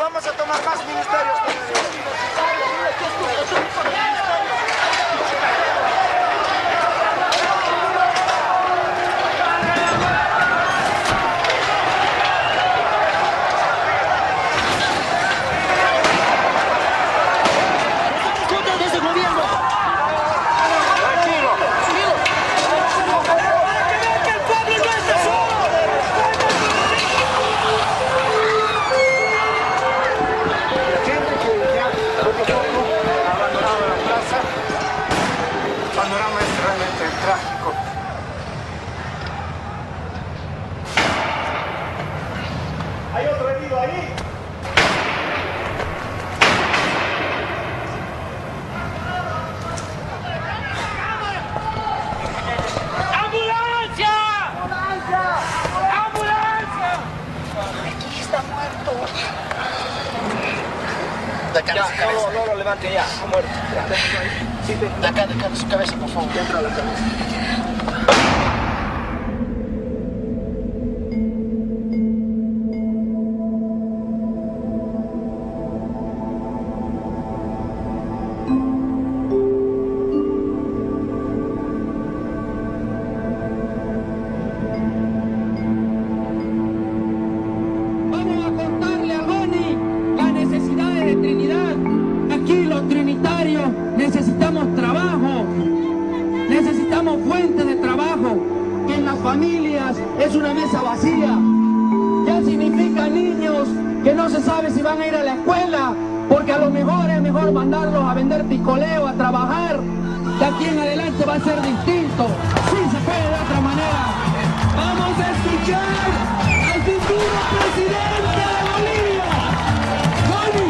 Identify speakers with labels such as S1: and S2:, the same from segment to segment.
S1: vamos a tomar más ministerios. ¿Hay otro herido ahí?
S2: ¡Ambulancia! ¡Ambulancia! ¡Ambulancia!
S3: Aquí está muerto.
S1: De acá, no lo levante ya, está muerto. Sí, de acá, de su cabeza, por favor. Dentro de la cabeza.
S4: Vamos a contarle a GONI las necesidades de Trinidad. Aquí los trinitarios necesitamos trabajo, necesitamos fuentes de trabajo. En las familias es una mesa vacía. Ya significa niños que no se sabe si van a ir a la escuela, porque a lo mejor es mejor mandarlos a vender picoleo, a trabajar. De aquí en adelante va a ser distinto. Sí se puede de otra manera. Vamos a escuchar al futuro presidente de Bolivia, GONI.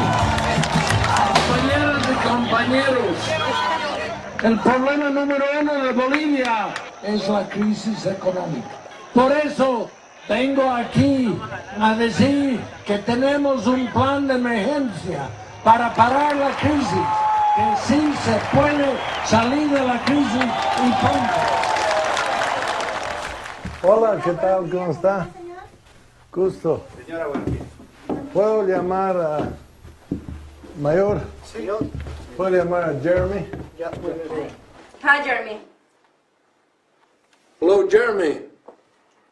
S4: Compañeras y compañeros, el problema número uno de Bolivia es la crisis económica. Por eso vengo aquí a decir que tenemos un plan de emergencia para parar la crisis, que sí se puede salir de la crisis y pronto.
S5: Hola, ¿qué tal? ¿Cómo está? Gusto.
S1: Señora, buenos días.
S5: ¿Puedo llamar a Mayor?
S1: Señor.
S5: ¿Puedo llamar a Jeremy?
S1: Ya, buenos días.
S6: Hi, Jeremy.
S5: Hello, Jeremy.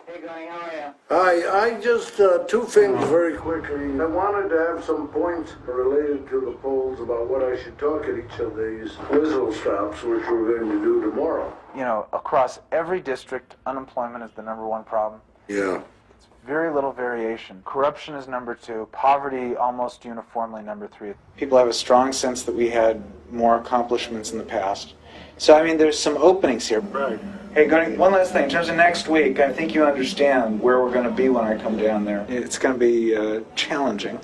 S6: Hey, Gonny, how are you?
S5: Hi, I just, two things very quickly. I wanted to have some points related to the polls about what I should talk at each of these whistle stops, which we're going to do tomorrow.
S7: You know, across every district, unemployment is the number one problem.
S5: Yeah.
S7: It's very little variation. Corruption is number two. Poverty almost uniformly number three. People have a strong sense that we had more accomplishments in the past. So, I mean, there's some openings here.
S5: Right.
S7: Hey, one last thing. In terms of next week, I think you understand where we're going to be when I come down there. It's going to be challenging,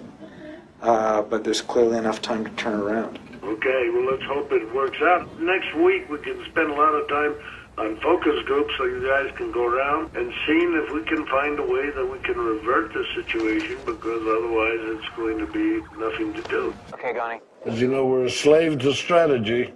S7: but there's clearly enough time to turn around.
S8: Okay, well, let's hope it works out. Next week, we can spend a lot of time on focus groups so you guys can go around and seeing if we can find a way that we can revert the situation, because otherwise it's going to be nothing to do.
S7: Okay, Goni.
S5: As you know, we're a slave to strategy.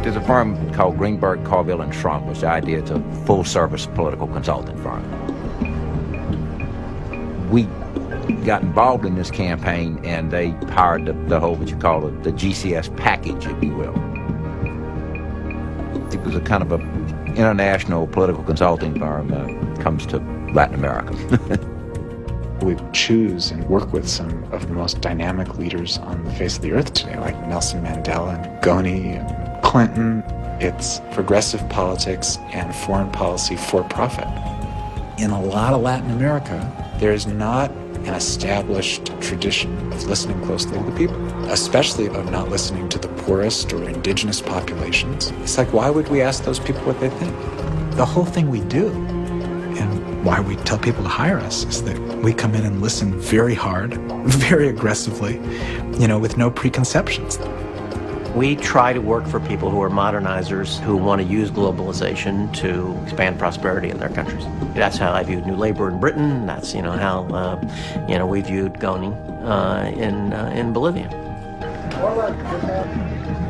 S9: There's a firm called Greenberg, Carville, and Trump, which the idea it's a full-service political consulting firm. We got involved in this campaign, and they hired the whole, what you call it, the GCS package, if you will. It was a kind of an international political consulting firm when it comes to Latin America.
S7: We choose and work with some of the most dynamic leaders on the face of the earth today, like Nelson Mandela and GONI and Clinton. It's progressive politics and foreign policy for profit. In a lot of Latin America, there's not an established tradition of listening closely to the people, especially of not listening to the poorest or indigenous populations. It's like, why would we ask those people what they think? The whole thing we do, and why we tell people to hire us, is that we come in and listen very hard, very aggressively, with no preconceptions.
S10: We try to work for people who are modernizers, who want to use globalization to expand prosperity in their countries. That's how I viewed New Labour in Britain. That's how we viewed GONI in Bolivia.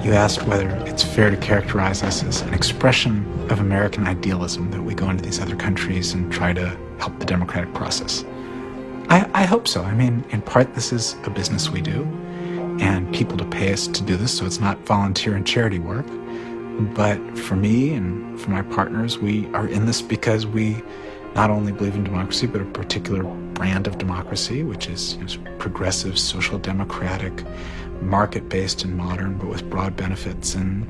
S7: You asked whether it's fair to characterize us as an expression of American idealism, that we go into these other countries and try to help the democratic process. I hope so. I mean, in part, this is a business we do, and people to pay us to do this, so it's not volunteer and charity work. But for me and for my partners, we are in this because we not only believe in democracy, but a particular brand of democracy, which is progressive, social democratic, market-based and modern, but with broad benefits, and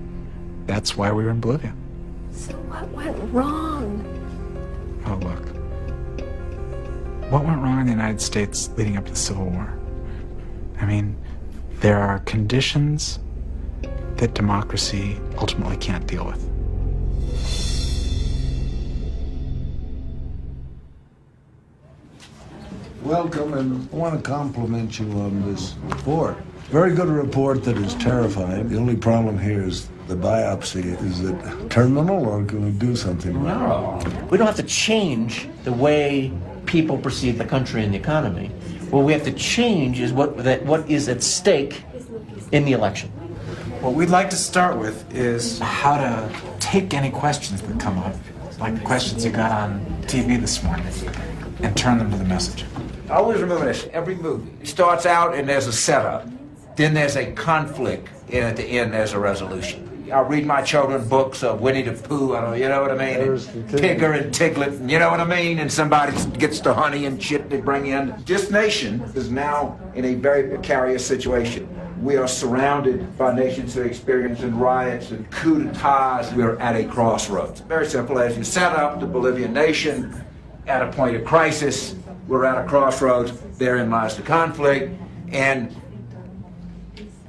S7: that's why we were in Bolivia.
S3: So what went wrong?
S7: Oh, look. What went wrong in the United States leading up to the Civil War? I mean, there are conditions that democracy ultimately can't deal with.
S5: Welcome, and I want to compliment you on this report. Very good report that is terrifying. The only problem here is the biopsy. Is it terminal, or can we do something about it?
S10: No. We don't have to change the way people perceive the country and the economy. What we have to change is what is at stake in the election.
S7: What we'd like to start with is how to take any questions that come up, like the questions you got on TV this morning, and turn them to the message.
S9: I always remember this. Every movie starts out and there's a setup. Then there's a conflict, and at the end there's a resolution. I read my children books of Winnie the Pooh, you know what I mean? And Tigger and Tiglet, and you know what I mean? And somebody gets the honey and shit they bring in. This nation is now in a very precarious situation. We are surrounded by nations that are experiencing riots and coup d'etats. We are at a crossroads. Very simple. As you set up the Bolivian nation at a point of crisis, we're at a crossroads. Therein lies the conflict. And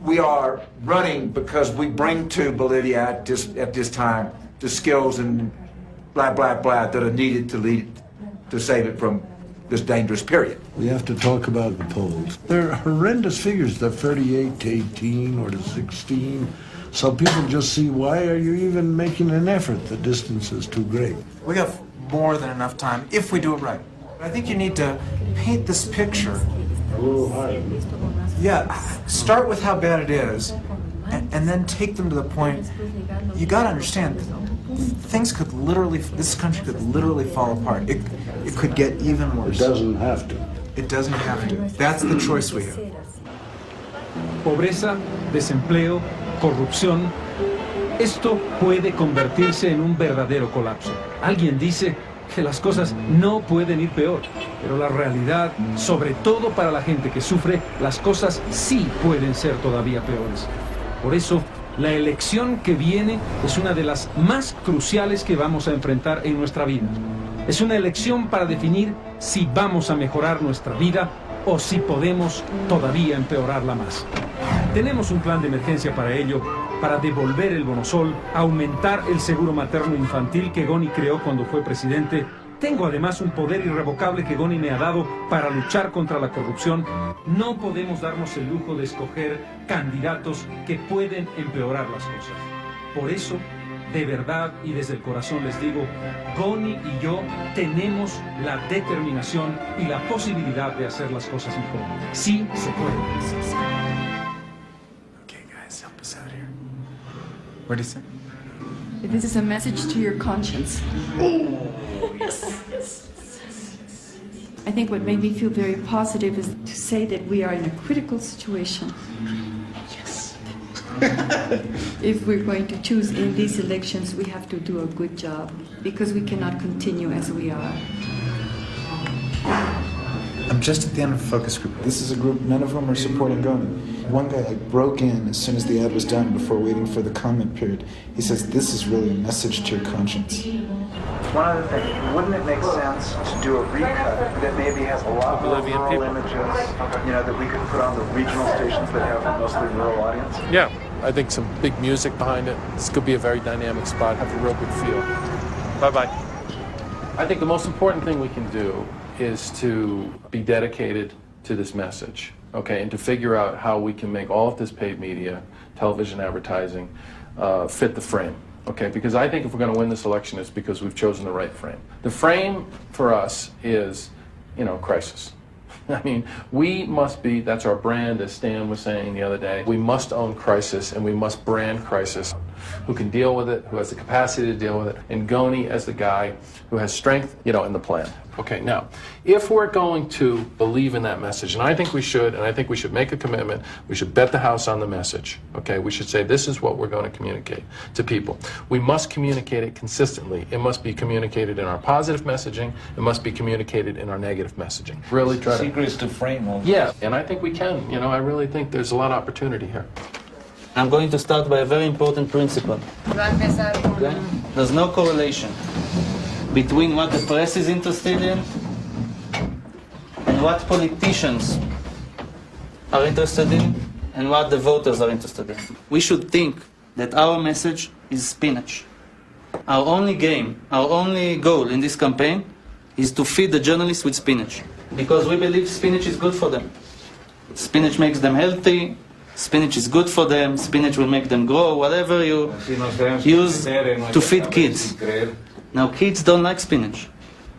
S9: we are running because we bring to Bolivia at this time the skills and blah, blah, blah that are needed to save it from this dangerous period.
S5: We have to talk about the polls. They're horrendous figures, the 38 to 18 or to 16. So people just see, why are you even making an effort? The distance is too great.
S7: We have more than enough time if we do it right. I think you need to paint this picture.
S5: A little higher.
S7: Yeah, start with how bad it is, and then take them to the point. You gotta understand, things could literally, this country could literally fall apart. It could get even worse.
S5: It doesn't have to.
S7: It doesn't have to. That's the choice we have.
S11: Pobreza, desempleo, corrupción. Esto puede convertirse en un verdadero colapso. Alguien dice que las cosas no pueden ir peor, pero la realidad, sobre todo para la gente que sufre, las cosas sí pueden ser todavía peores. Por eso, la elección que viene es una de las más cruciales que vamos a enfrentar en nuestra vida. Es una elección para definir si vamos a mejorar nuestra vida o si podemos todavía empeorarla más. Tenemos un plan de emergencia para ello, para devolver el bonosol, aumentar el seguro materno infantil que GONI creó cuando fue presidente. Tengo además un poder irrevocable que GONI me ha dado para luchar contra la corrupción. No podemos darnos el lujo de escoger candidatos que pueden empeorar las cosas. Por eso, de verdad y desde el corazón les digo, GONI y yo tenemos la determinación y la posibilidad de hacer las cosas mejor. Sí se puede.
S7: Okay, guys, help us out here. What do you say?
S3: This is a message to your conscience. I think what made me feel very positive is to say that we are in a critical situation.
S7: Yes.
S3: if we're going to choose in these elections, we have to do a good job because we cannot continue as we are.
S7: I'm just at the end of a focus group. This is a group, none of them are supporting GONI. One guy broke in as soon as the ad was done before waiting for the comment period. He says, this is really a message to your conscience. One other thing, wouldn't it make sense to do a recut that maybe has a lot more rural images, that we could put on the regional stations that have a mostly rural audience?
S11: Yeah, I think some big music behind it. This could be a very dynamic spot, have a real good feel. Bye-bye. I think the most important thing we can do is to be dedicated to this message, okay, and to figure out how we can make all of this paid media, television advertising, fit the frame, okay, because I think if we're going to win this election, it's because we've chosen the right frame. The frame for us is, crisis. I mean, we must be, that's our brand, as Stan was saying the other day, we must own crisis and we must brand crisis. Who can deal with it, who has the capacity to deal with it, and GONI as the guy who has strength, in the plan. Okay, now, if we're going to believe in that message, and I think we should, and I think we should make a commitment, we should bet the house on the message, okay? We should say this is what we're going to communicate to people. We must communicate it consistently. It must be communicated in our positive messaging. It must be communicated in our negative messaging. Really try to...
S9: Secret is to frame all this.
S11: Yeah, and I think we can. I really think there's a lot of opportunity here.
S12: I'm going to start by a very important principle. Okay? There's no correlation between what the press is interested in and what politicians are interested in and what the voters are interested in. We should think that our message is spinach. Our only game, our only goal in this campaign is to feed the journalists with spinach, because we believe spinach is good for them. Spinach makes them healthy. Spinach is good for them, spinach will make them grow, whatever you use to feed kids. Now, kids don't like spinach.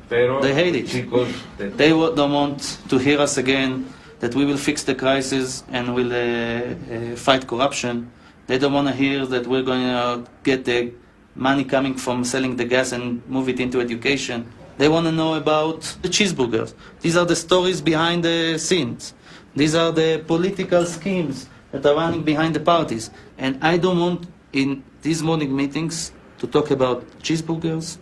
S12: They hate it. They don't want to hear us again that we will fix the crisis and will fight corruption. They don't want to hear that we're going to get the money coming from selling the gas and move it into education. They want to know about the cheeseburgers. These are the stories behind the scenes. These are the political schemes that are running behind the parties. And I don't want in these morning meetings to talk about cheeseburgers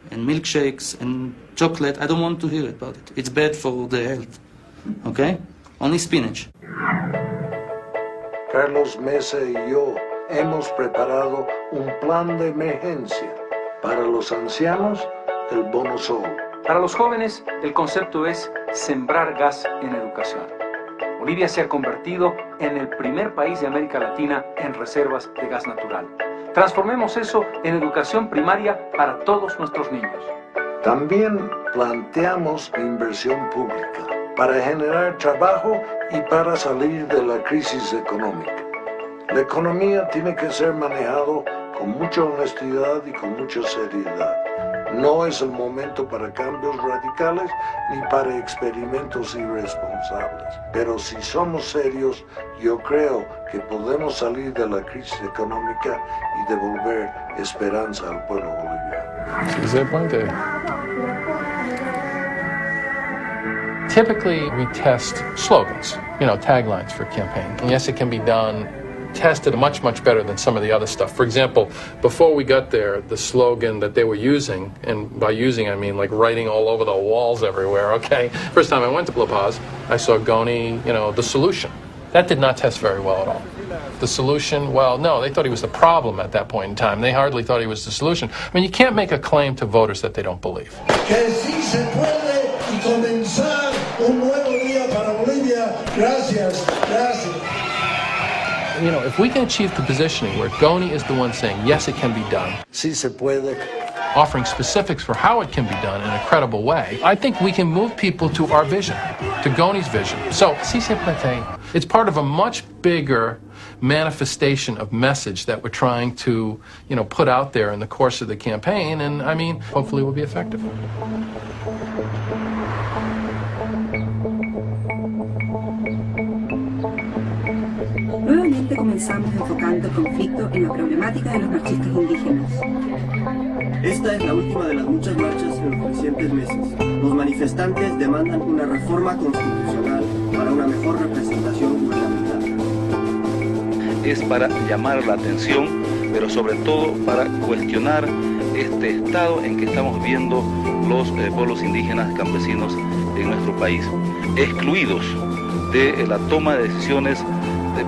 S12: and milkshakes and chocolate. I don't want to hear about it. It's bad for the health. Okay? Only spinach.
S5: Carlos Mesa y yo hemos preparado un plan de emergencia. Para los ancianos, el bono sol.
S11: Para los jóvenes, el concepto es sembrar gas en educación. Bolivia se ha convertido en el primer país de América Latina en reservas de gas natural. Transformemos eso en educación primaria para todos nuestros niños.
S5: También planteamos inversión pública para generar trabajo y para salir de la crisis económica. La economía tiene que ser manejado con mucha honestidad y con mucha seriedad. No es el momento para cambios radicales ni para experimentos irresponsables. Pero si somos serios, yo creo que podemos salir de la crisis económica y devolver esperanza al pueblo boliviano.
S11: Sí, se puede. Typically, we test slogans, taglines for campaign. And yes, it can be done, tested much, much better than some of the other stuff. For example, before we got there, the slogan that they were using, and by using I mean like writing all over the walls everywhere, okay? First time I went to La Paz, I saw GONI, the solution. That did not test very well at all. The solution, well, no, they thought he was the problem at that point in time. They hardly thought he was the solution. I mean, you can't make a claim to voters that they don't believe.
S5: Que sí se puede y comenzar un nuevo día para Bolivia. Gracias, gracias.
S11: If we can achieve the positioning where GONI is the one saying, yes, it can be done.
S5: Sí se puede.
S11: Offering specifics for how it can be done in a credible way, I think we can move people to our vision, to GONI's vision. So, si se puede, it's part of a much bigger manifestation of message that we're trying to, put out there in the course of the campaign, and I mean, hopefully we'll be effective.
S13: Nuevamente comenzamos enfocando el conflicto en la problemática de los marchistas indígenas. Esta es la última de las muchas marchas en los recientes meses. Los manifestantes demandan una reforma constitucional para una mejor representación gubernamental.
S14: es para llamar la atención, pero sobre todo para cuestionar este estado en que estamos viviendo los pueblos indígenas campesinos en nuestro país, excluidos de la toma de decisiones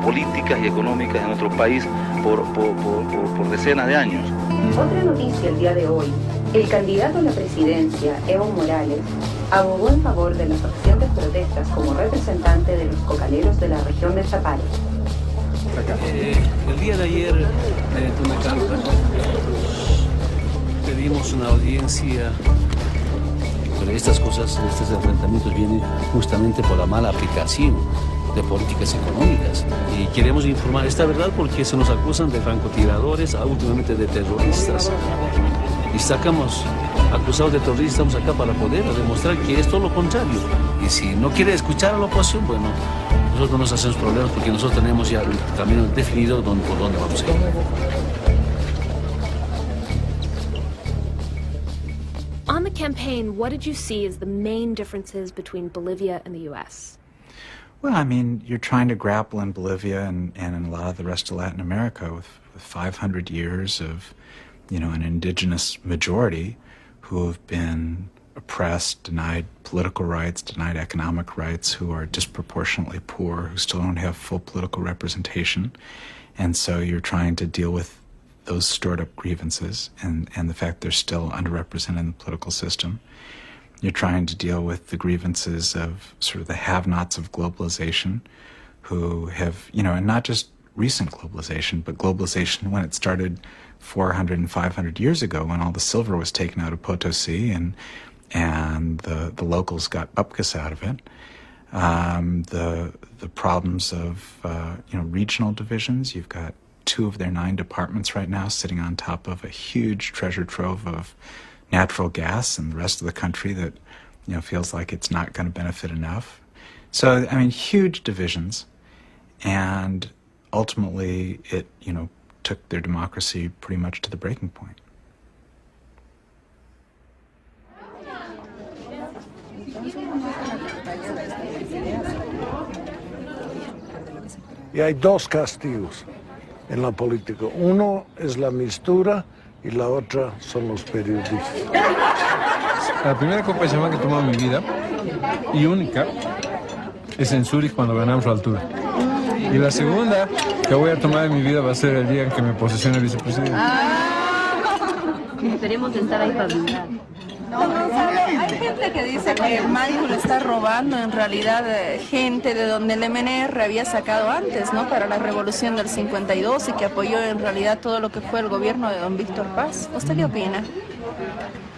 S14: políticas y económicas en nuestro país por decenas de años.
S15: Otra noticia el día de hoy: el candidato a la presidencia, Evo Morales, abogó en favor de las recientes protestas como representante de los cocaleros de la región de Chapare.
S16: El día de ayer en Documental pedimos una audiencia, pero estas cosas, estos enfrentamientos vienen justamente por la mala aplicación de políticas económicas. Y queremos informar esta verdad porque se nos acusan de francotiradores, últimamente de terroristas. Y sacamos acusados de terroristas, estamos acá para poder demostrar que es todo lo contrario. Y si no quiere escuchar a la oposición, bueno, nosotros no nos hacemos problemas porque nosotros tenemos ya el camino definido por dónde vamos a ir.
S17: On the campaign, what did you see as the main differences between Bolivia and the U.S.?
S18: Well, I mean, you're trying to grapple in Bolivia and in a lot of the rest of Latin America with 500 years of, you know, an indigenous majority who have been oppressed, denied political rights, denied economic rights, who are disproportionately poor, who still don't have full political representation. And so you're trying to deal with those stored up grievances and the fact they're still underrepresented in the political system. You're trying to deal with the grievances of sort of the have-nots of globalization who have, you know, and not just recent globalization, but globalization when it started 400 and 500 years ago when all the silver was taken out of Potosi and the locals got bupkis out of it. The problems of, you know, regional divisions. You've got 2 of their 9 departments right now sitting on top of a huge treasure trove of natural gas, and the rest of the country that, you know, feels like it's not going to benefit enough. So, I mean, huge divisions, and ultimately it, you know, took their democracy pretty much to the breaking point.
S5: Y hay 2 castigos en la política. Uno es la mistura y la otra son los periodistas.
S11: La primera copa de champán que he tomado en mi vida, y única, es en Zurich cuando ganamos la altura. Y la segunda que voy a tomar en mi vida va a ser el día en que me posesione vicepresidente.
S19: Esperemos estar ahí para brindar.
S20: Hay gente que dice que Maduro le está robando en realidad gente de donde el MNR había sacado antes, ¿no? Para la revolución del 52 y que apoyó en realidad todo lo que fue el gobierno de don Víctor Paz. ¿Usted qué opina?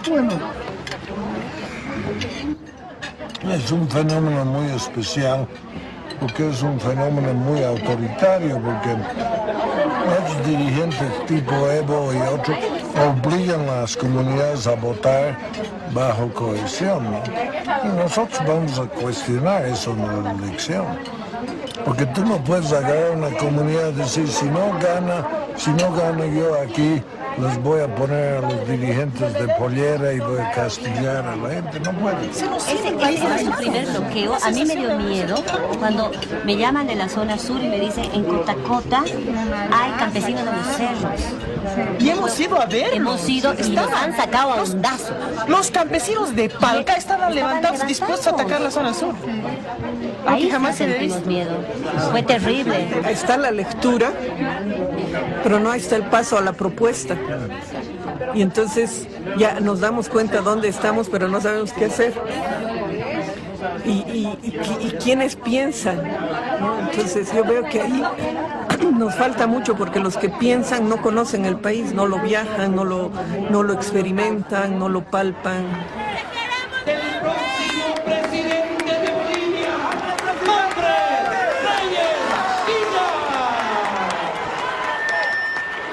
S5: Bueno, es un fenómeno muy especial porque es un fenómeno muy autoritario, porque los dirigentes tipo Evo y otros obligan a las comunidades a votar bajo coerción, ¿no? Y nosotros vamos a cuestionar eso en la elección, porque tú no puedes agarrar a una comunidad y decir, si no gano yo aquí, les voy a poner a los dirigentes de pollera y voy a castigar a la gente. No puede.
S19: Ese es su primer bloqueo. A mí me dio miedo cuando me llaman de la zona sur y me dicen, en Cotacota hay campesinos de los cerros.
S21: Y hemos ido a ver.
S19: Hemos ido y nos han sacado a ondazos.
S21: Los campesinos de Palca estaban levantados dispuestos a atacar la zona sur.
S19: Ahí jamás sentimos miedo. Fue terrible.
S21: Ahí está la lectura, pero no ahí está el paso a la propuesta. Y entonces ya nos damos cuenta dónde estamos, pero no sabemos qué hacer. Y quiénes piensan, ¿no? Entonces yo veo que ahí nos falta mucho porque los que piensan no conocen el país, no lo viajan, no lo experimentan, no lo palpan.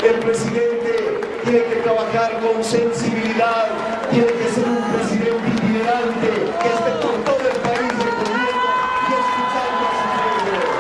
S22: El presidente tiene que trabajar con sensibilidad, tiene que ser un presidente itinerante, que esté por todo el país recorriendo y escuchando a su pueblo.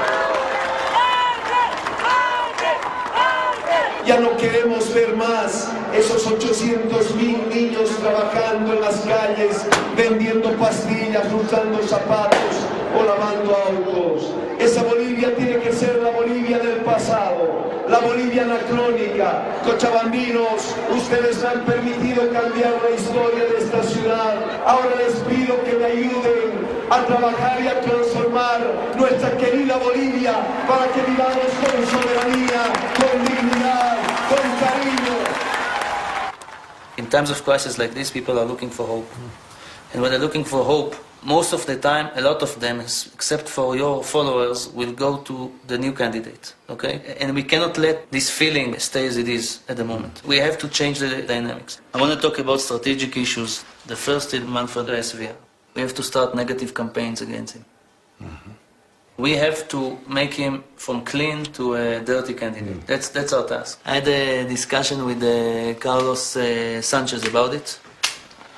S22: Ya no queremos ver más esos 800.000 niños trabajando en las calles, vendiendo pastillas, usando zapatos o lavando autos. Esa Bolivia tiene que ser la Bolivia del pasado, la Bolivia anacrónica. Cochabambinos, ustedes me han permitido cambiar la historia de esta ciudad. Ahora les pido que me ayuden a trabajar y a transformar nuestra querida Bolivia para que vivamos con soberanía, con dignidad, con cariño.
S12: In times of crisis like this, people are looking for hope. And when they're looking for hope, most of the time, a lot of them, except for your followers, will go to the new candidate, okay? And we cannot let this feeling stay as it is at the moment. We have to change the dynamics. I want to talk about strategic issues. The first is Manfred Esvia. We have to start negative campaigns against him. We have to make him from clean to a dirty candidate. That's our task. I had a discussion with Carlos Sanchez about it.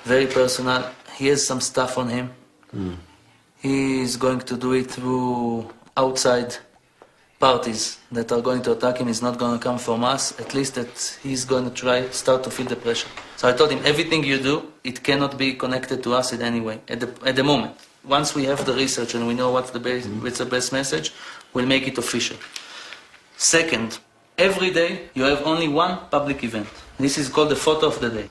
S12: Very personal. He has some stuff on him. He is going to do it through outside parties that are going to attack him. It's not going to come from us. At least that he's going to start to feel the pressure. So I told him, everything you do, it cannot be connected to us in any way at the moment. Once we have the research and we know what's the best message, we'll make it official. Second, every day you have only one public event. This is called the photo of the day.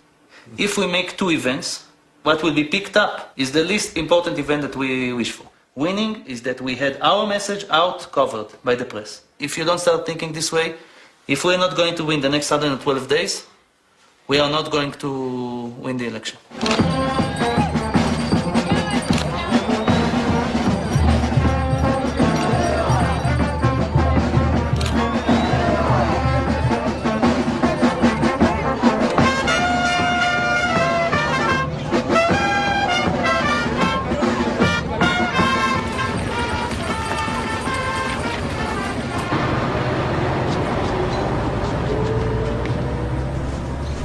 S12: If we make 2 events, what will be picked up is the least important event that we wish for. Winning is that we had our message out covered by the press. If you don't start thinking this way, if we're not going to win the next 112 days, we are not going to win the election.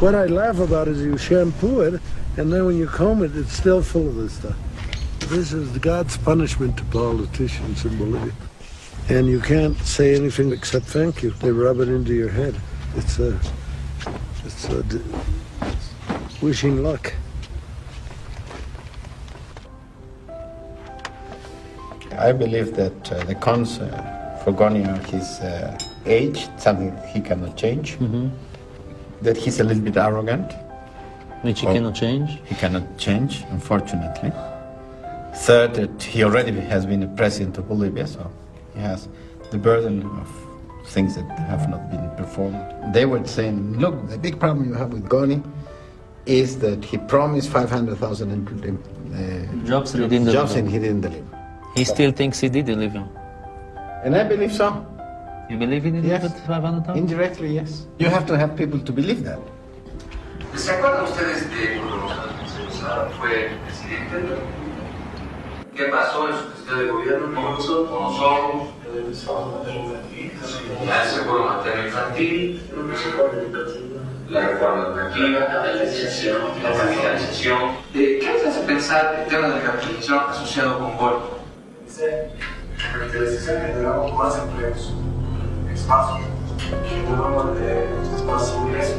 S5: What I laugh about is you shampoo it, and then when you comb it, it's still full of this stuff. This is God's punishment to politicians in Bolivia. And you can't say anything except thank you. They rub it into your head. It's wishing luck.
S2: I believe that the cons for GONI are his age, something he cannot change. That he's a little bit arrogant.
S12: Which he cannot change?
S2: He cannot change, unfortunately. Third, that he already has been a president of Bolivia, so he has the burden of things that have not been performed. They were saying, look, the big problem you have with GONI is that he promised 500,000
S12: jobs and he
S2: didn't deliver.
S12: He still thinks he did deliver.
S2: And I believe so.
S12: You believe he delivered 500,000?
S2: Indirectly, yes. You have to have people to believe that.
S4: ¿Se acuerdan ustedes de cuando Gonzalo Sanchez de Lozada fue presidente? ¿Qué pasó en su gestión de gobierno? Comenzó el seguro materno infantil, la reforma educativa, la capitalización. ¿Qué les hace pensar el tema de la capitalización asociado con GONI?
S23: Dice, la capitalización generamos más empleos, espacios, generamos más ingresos.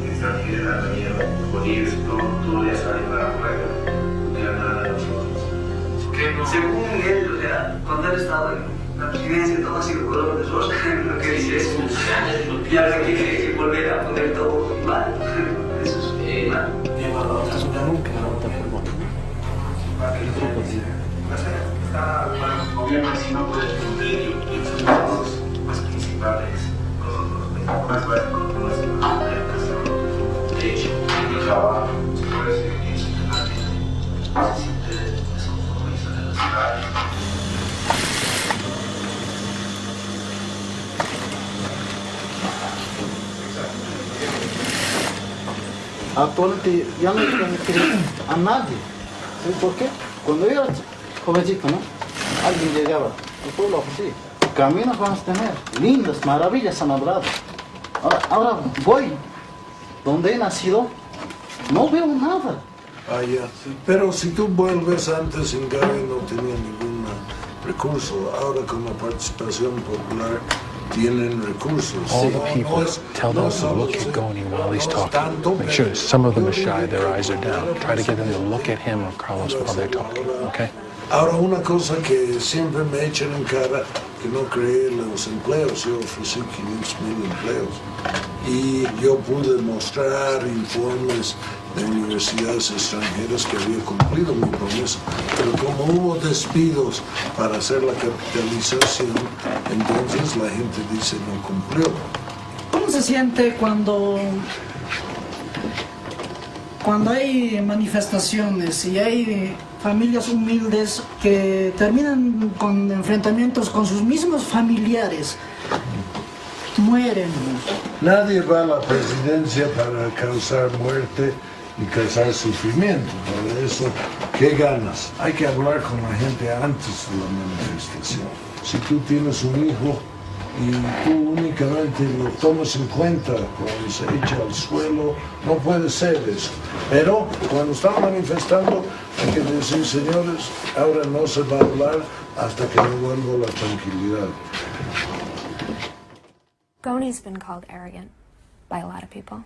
S4: Extranjera, la mierda, Bolivia, todo ya sale para afuera, de la nada de nosotros. Según él, o sea, cuando él estaba en la presidencia, todo ha sido color de rosa, lo que dice es, y ahora quiere volver a poner todo mal. Eso es mal.
S12: Nunca vota por GONI.
S23: El gobierno así no puede cumplir los más principales, los más básicos, más trabajo, por eso es importante, se siente ese compromiso de la ciudad.
S24: Actualmente ya no quiero a nadie. ¿Sabes por qué? Cuando yo era jovencito, ¿no? Alguien llegaba, el pueblo así, caminos vamos a tener, lindas, maravillas han hablado. Ahora voy, donde he nacido, no veo nada.
S5: Ah, ya. Pero si tú vuelves antes, en Gary no tenía ningún recurso. Ahora con la participación popular tienen recursos.
S25: All the people tell them to look at GONI while he's talking. Make sure some of them are shy, their eyes are down. Try to get them to look at him or Carlos while they're talking, okay?
S5: Ahora, una cosa que siempre me echan en cara, que no creé los empleos, yo ofrecí 500,000 empleos y yo pude mostrar informes de universidades extranjeras que había cumplido mi promesa, pero como hubo despidos para hacer la capitalización, entonces la gente dice no cumplió.
S1: ¿Cómo se siente cuando hay manifestaciones y hay familias humildes que terminan con enfrentamientos con sus mismos familiares? Mueren.
S5: Nadie va a la presidencia para causar muerte y causar sufrimiento. Para eso, ¿qué ganas? Hay que hablar con la gente antes de la manifestación. Si tú tienes un hijo y tú únicamente lo tomas en cuenta cuando se echa al suelo, no puede ser eso. Pero cuando están manifestando, hay que decir, señores, ahora no se va a hablar hasta que no vuelva la tranquilidad.
S17: GONI's been called arrogant by a lot of people.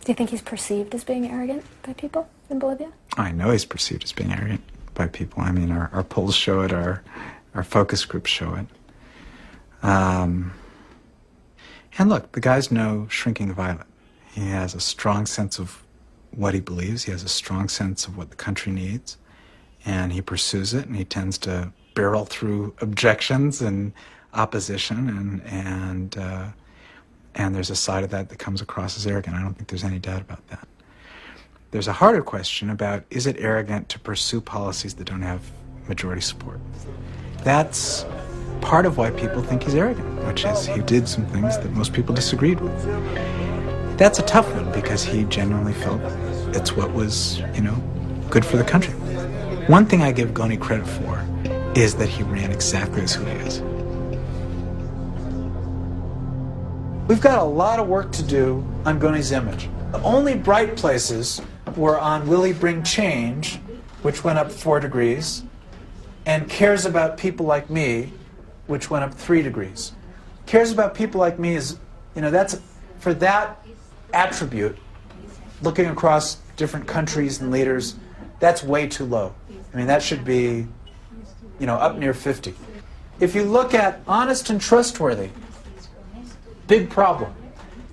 S17: Do you think he's perceived as being arrogant by people in Bolivia?
S18: I know he's perceived as being arrogant by people. I mean, our polls show it, our focus groups show it. And look, the guy's no shrinking violet. He has a strong sense of what he believes. He has a strong sense of what the country needs. And he pursues it, and he tends to barrel through objections and opposition, and there's a side of that comes across as arrogant. I don't think there's any doubt about that. There's a harder question about, is it arrogant to pursue policies that don't have majority support? That's part of why people think he's arrogant, which is he did some things that most people disagreed with. That's a tough one because he genuinely felt it's what was, good for the country. One thing I give GONI credit for is that he ran exactly as who he is.
S3: We've got a lot of work to do on GONI's image. The only bright places were on Will He Bring Change, which went up 4 degrees, and Cares About People Like Me, which went up 3 degrees. Cares About People Like Me is, that's, for that attribute, looking across different countries and leaders, that's way too low. I mean, that should be, up near 50. If you look at honest and trustworthy, big problem.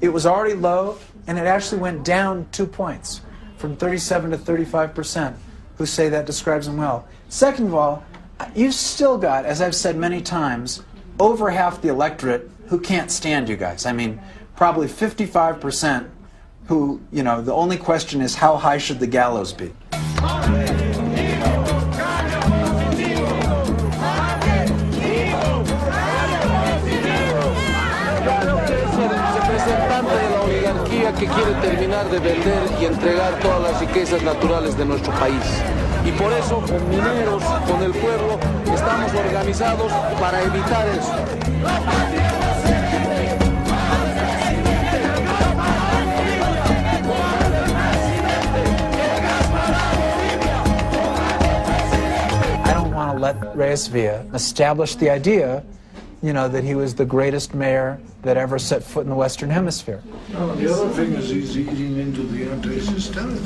S3: It was already low, and it actually went down 2 points, from 37 to 35%, who say that describes them well. Second of all, you've still got, as I've said many times, over half the electorate who can't stand you guys. I mean, probably 55% who, the only question is how high should the gallows be?
S6: Que quiere terminar de vender y entregar todas las riquezas naturales de nuestro país. Y por eso, con mineros, con el pueblo, estamos organizados para evitar eso.
S3: I don't want to let Reyes Villa establish the idea that he was the greatest mayor that ever set foot in the Western Hemisphere.
S5: No, the other thing is he's eating into the anti-systemic.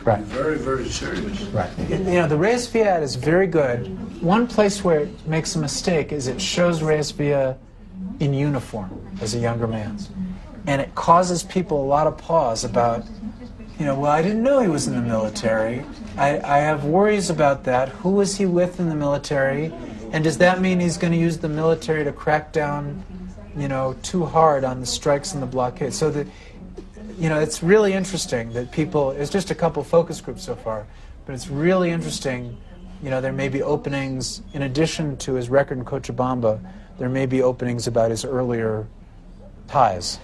S3: Right.
S5: Very, very serious.
S3: Right. The Reyes Villa ad is very good. One place where it makes a mistake is it shows Reyes Villa in uniform as a younger man. And it causes people a lot of pause about, well, I didn't know he was in the military. I have worries about that. Who was he with in the military? And does that mean he's going to use the military to crack down, too hard on the strikes and the blockade? So that, it's really interesting that people, it's just a couple focus groups so far, but it's really interesting, there may be openings, in addition to his record in Cochabamba, there may be openings about his earlier ties.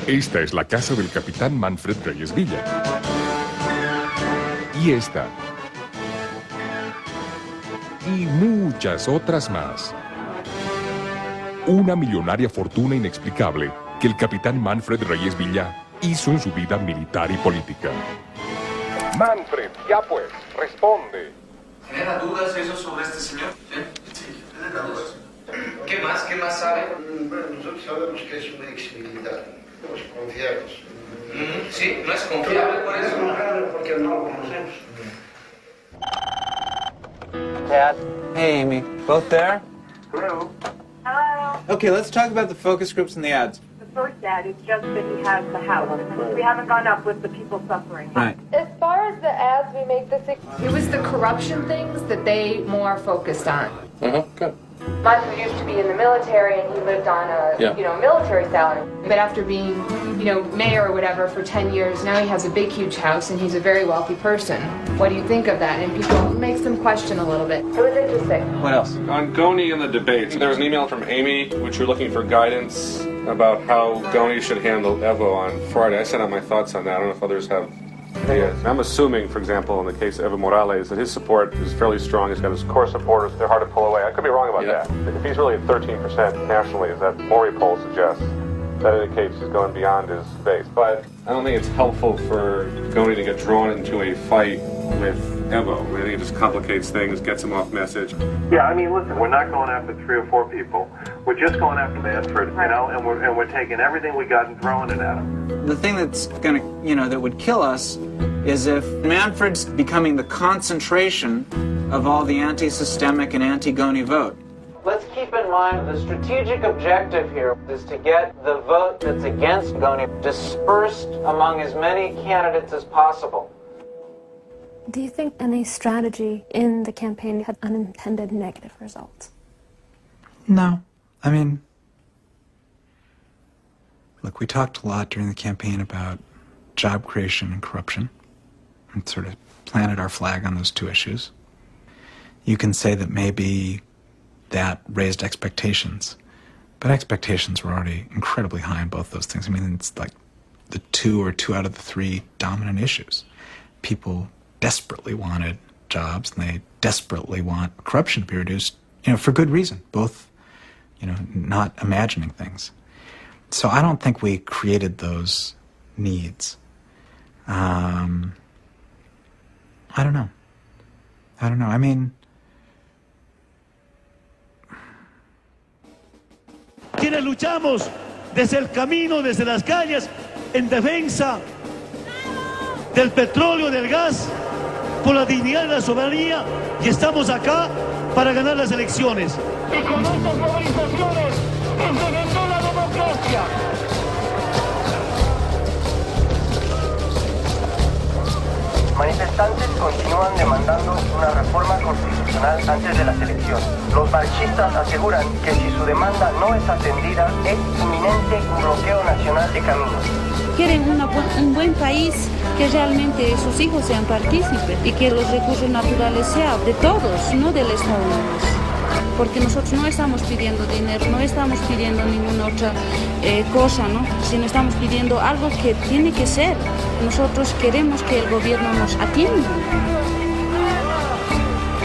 S8: Esta es la casa del capitán Manfred Reyes Villa. Y esta. Y muchas otras más. Una millonaria fortuna inexplicable que el capitán Manfred Reyes Villa hizo en su vida militar y política. Manfred, ya pues, responde.
S4: ¿Genera dudas eso sobre este señor? Sí, genera dudas. ¿Qué más? ¿Qué más sabe?
S22: Bueno, nosotros sabemos que es un ex militar. Somos confiados.
S4: Sí, no es confiable por eso.
S22: No es confiable porque no lo conocemos.
S3: Dad. Hey, Amy. Both there?
S22: Hello.
S7: Hello.
S3: Okay, let's talk about the focus groups and the ads.
S7: The first ad is just that he has the house. We haven't gone up with the people suffering.
S3: Right.
S9: As far as the ads, we make this... It was the corruption things that they more focused on.
S3: Good.
S9: Manfred used to be in the military and he lived on a military salary. But after being, mayor or whatever for 10 years, now he has a big, huge house and he's a very wealthy person. What do you think of that? And people, it makes them question a little bit. It was interesting.
S3: What else?
S10: On GONI and the debates, there was an email from Amy, which you're looking for guidance about how GONI should handle Evo on Friday. I sent out my thoughts on that. I don't know if others have. Yeah. I'm assuming, for example, in the case of Evo Morales, that his support is fairly strong. He's got his core supporters. They're hard to pull away. I could be wrong about that. If he's really at 13% nationally, as that Maury poll suggests, that indicates he's going beyond his base. But I don't think it's helpful for GONI to get drawn into a fight with Evo. I think it just complicates things, gets him off message.
S22: Yeah, I mean, listen, we're not going after 3 or 4 people. We're just going after Manfred, and we're taking everything we got and throwing it at him.
S3: The thing that's gonna, that would kill us is if Manfred's becoming the concentration of all the anti-systemic and anti-GONI vote. Let's keep in mind the strategic objective here is to get the vote that's against GONI dispersed among as many candidates as possible.
S17: Do you think any strategy in the campaign had unintended negative results?
S18: No. I mean, look, we talked a lot during the campaign about job creation and corruption, and sort of planted our flag on those two issues. You can say that maybe that raised expectations, but expectations were already incredibly high on both those things. I mean, it's like the 2 out of the 3 dominant issues. People desperately wanted jobs, and they desperately want corruption to be reduced, for good reason, both, not imagining things. So I don't think we created those needs. I don't know. I mean...
S22: Quienes luchamos desde el camino, desde las calles, en defensa del petróleo, del gas, por la dignidad y la soberanía, y estamos acá para ganar las elecciones. Y con estas movilizaciones envenenó la democracia.
S13: Manifestantes continúan demandando una reforma constitucional antes de las elecciones. Los marxistas aseguran que si su demanda no es atendida, es inminente un bloqueo nacional de caminos.
S14: Quieren un buen país, que realmente sus hijos sean partícipes y que los recursos naturales sean de todos, no del Estado. Porque nosotros no estamos pidiendo dinero, no estamos pidiendo ninguna otra cosa, ¿no? Sino estamos pidiendo algo que tiene que ser. Nosotros queremos que el gobierno nos atienda.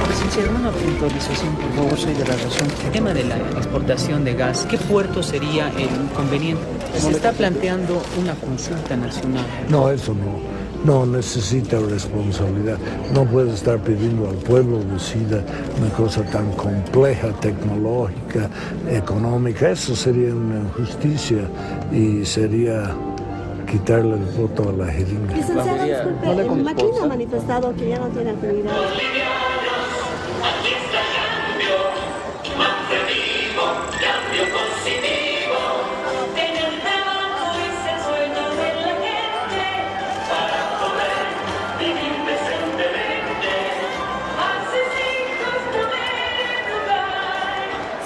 S26: Licenciado, una puntualización, por favor, soy de la razón. El tema de la exportación de gas, ¿qué puerto sería el inconveniente? Se está planteando una consulta nacional.
S5: No, eso no. No, necesita responsabilidad. No puede estar pidiendo al pueblo decida una cosa tan compleja, tecnológica, económica. Eso sería una injusticia y sería quitarle el voto a la jeringa.
S19: Licenciado, disculpe, el Maquín ha manifestado que ya no tiene actividad.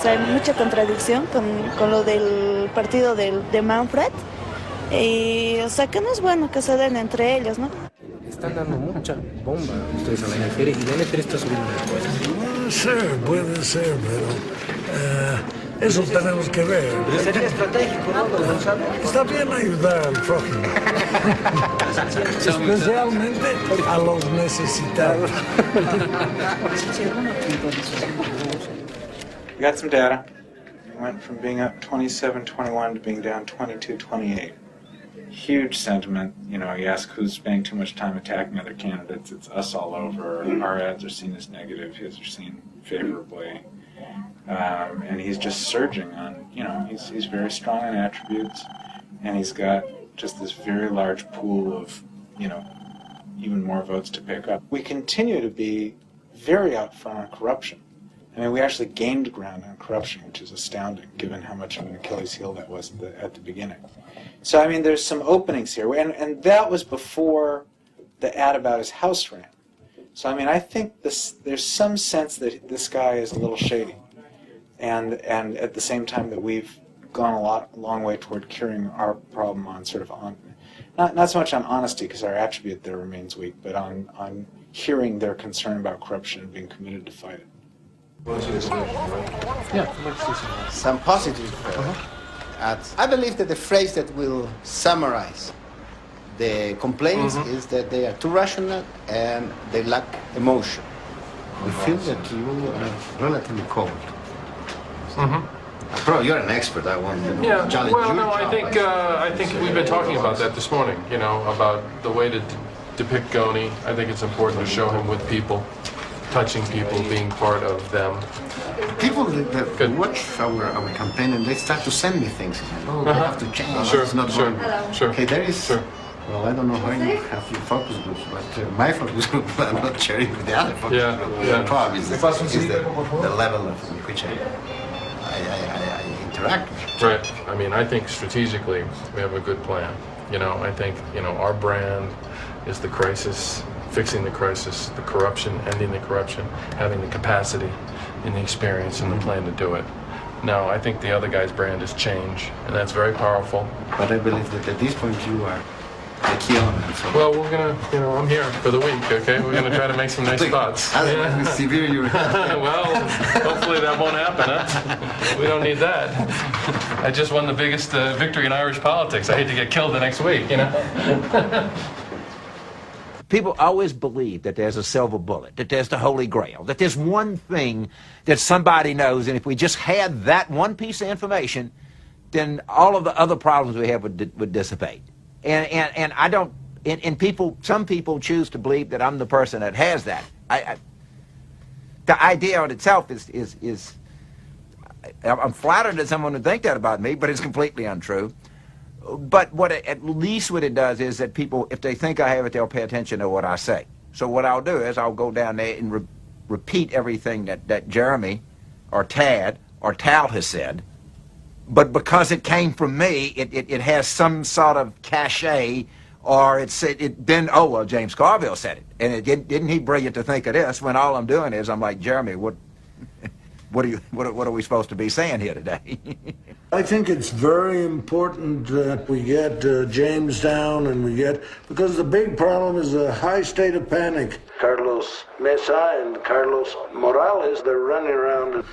S20: Hay mucha contradicción con lo del partido de Manfred, y que no es bueno que se den entre ellos, ¿no?
S26: Están dando mucha bomba ustedes a la NFR y la NFR está subiendo las cosas.
S5: Puede ser, pero eso tenemos que ver.
S26: Pero sería estratégico, ¿no, don Gonzalo?
S5: Está bien ayudar al prójimo, especialmente a los necesitados.
S18: We got some data. It went from being up 27-21 to being down 22-28. Huge sentiment. You ask who's spending too much time attacking other candidates. It's us all over. Our ads are seen as negative. His are seen favorably.
S3: And he's just surging on, he's very strong in attributes, and he's got just this very large pool of, even more votes to pick up. We continue to be very out front on corruption. I mean, we actually gained ground on corruption, which is astounding, given how much of an Achilles heel that was at the beginning. So, I mean, there's some openings here, and that was before the ad about his house ran. So, I mean, I think there's some sense that this guy is a little shady, and at the same time that we've gone a long way toward curing our problem on sort of not so much on honesty, because our attribute there remains weak, but on hearing their concern about corruption and being committed to fight it.
S2: Yeah, some positive ads. I believe that the phrase that will summarize the complaints is that they are too rational and they lack emotion.
S24: We feel that you are relatively cold. Bro, you're an expert. I want to challenge
S11: well,
S24: you.
S11: no, I think we've been talking about that this morning. About the way to depict GONI. I think it's important to show him with people, touching people, being part of them.
S24: People that watch our campaign and they start to send me things. Oh, we have to change.
S11: Sure,
S24: it's not
S11: sure,
S24: going.
S11: sure.
S24: Okay, there is.
S11: Sure.
S24: Well, I don't know how you have your focus groups, but my focus group I'm not sharing with the other focus groups. The problem is the level of which I interact with.
S11: Right. I mean, I think strategically we have a good plan. I think, our brand is the crisis, fixing the crisis, the corruption, ending the corruption, having the capacity and the experience and the plan to do it. Now, I think the other guy's brand is change, and that's very powerful.
S24: But I believe that at this point you are the key element. So.
S11: Well, we're gonna, I'm here for the week, okay? We're gonna try to make some nice spots.
S24: Severe you.
S11: Well, hopefully that won't happen, huh? We don't need that. I just won the biggest victory in Irish politics. I hate to get killed the next week,
S12: People always believe that there's a silver bullet, that there's the Holy Grail, that there's one thing that somebody knows, and if we just had that one piece of information, then all of the other problems we have would dissipate. And I don't, and some people choose to believe that I'm the person that has that. The idea in itself is I'm flattered that someone would think that about me, but it's completely untrue. But at least what it does is that people, if they think I have it, they'll pay attention to what I say. So what I'll do is I'll go down there and repeat everything that Jeremy or Tad or Tal has said. But because it came from me, it has some sort of cachet, or then, oh, well, James Carville said it. And didn't he brilliant to think of this, when all I'm doing is I'm like, Jeremy, what are we supposed to be saying here today?
S5: I think it's very important that we get James down because the big problem is a high state of panic. Carlos Mesa and Carlos Morales, they're running around.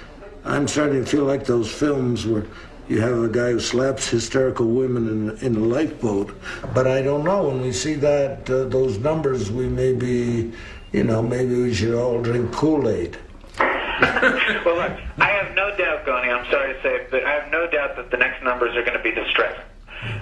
S5: I'm starting to feel like those films where you have a guy who slaps hysterical women in a lifeboat. But I don't know, when we see that, those numbers, we may be, maybe we should all drink Kool-Aid.
S15: Well, look, I have no doubt, GONI, I'm sorry to say it, but I have no doubt that the next numbers are going to be distressing.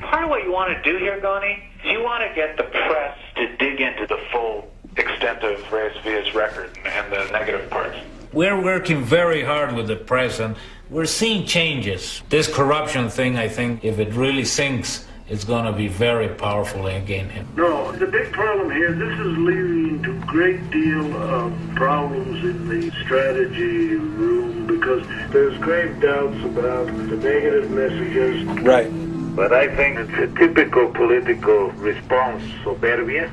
S15: Part of what you want to do here, GONI, is you want to get the press to dig into the full extent of Reyes Villa's record and the negative parts.
S16: We're working very hard with the press, and we're seeing changes. This corruption thing, I think, if it really sinks, it's going to be very powerful against him.
S22: No, the big problem here, this is leading to a great deal of problems in the strategy room because there's grave doubts about the negative messages.
S3: Right.
S22: But I think it's a typical political response, soberbia.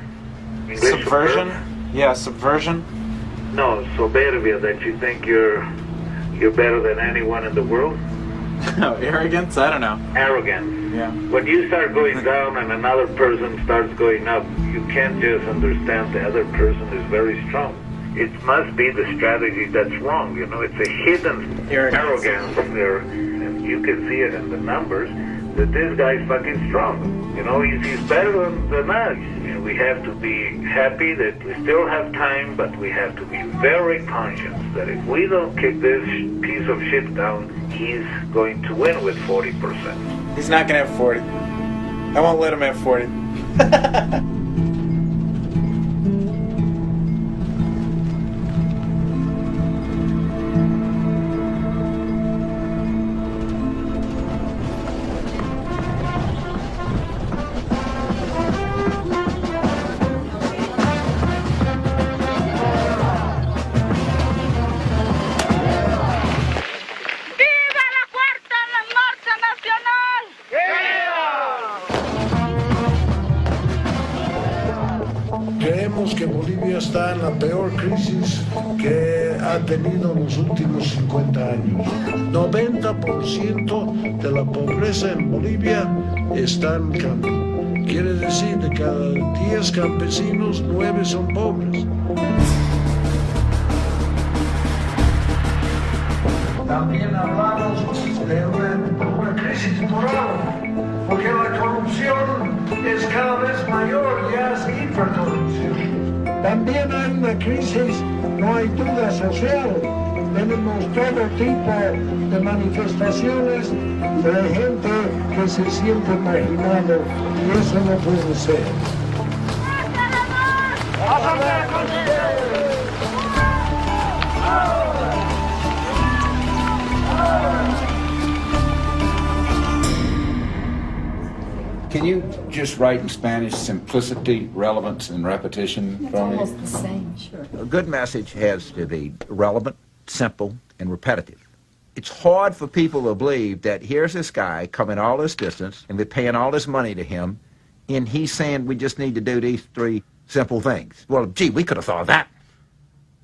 S3: Subversion? Yeah, subversion.
S22: No, soberbia, that you think you're better than anyone in the world.
S3: No, arrogance? I don't know.
S22: Arrogance.
S3: Yeah.
S22: When you start going down and another person starts going up, you can't just understand the other person is very strong. It must be the strategy that's wrong. It's a hidden arrogance there. And you can see it in the numbers that this guy's fucking strong. He's better than us. We have to be happy that we still have time, but we have to be very conscious that if we don't kick this piece of shit down, he's going to win with 40%.
S3: He's not going to have 40. I won't let him have 40.
S5: peor crisis que ha tenido en los últimos 50 años. 90% de la pobreza en Bolivia está en campo. Quiere decir, de cada 10 campesinos, 9 son pobres. También hablamos de una crisis moral, porque la corrupción es cada vez mayor, ya es hipercorrupción. También hay una crisis, no hay duda, social. Tenemos todo tipo de manifestaciones de gente que se siente marginado, y eso no puede ser.
S12: Can you just write in Spanish simplicity, relevance, and repetition for me?
S9: It's almost the same, sure.
S12: A good message has to be relevant, simple, and repetitive. It's hard for people to believe that here's this guy coming all this distance, and we're paying all this money to him, and he's saying we just need to do these 3 simple things. Well, gee, we could have thought of that.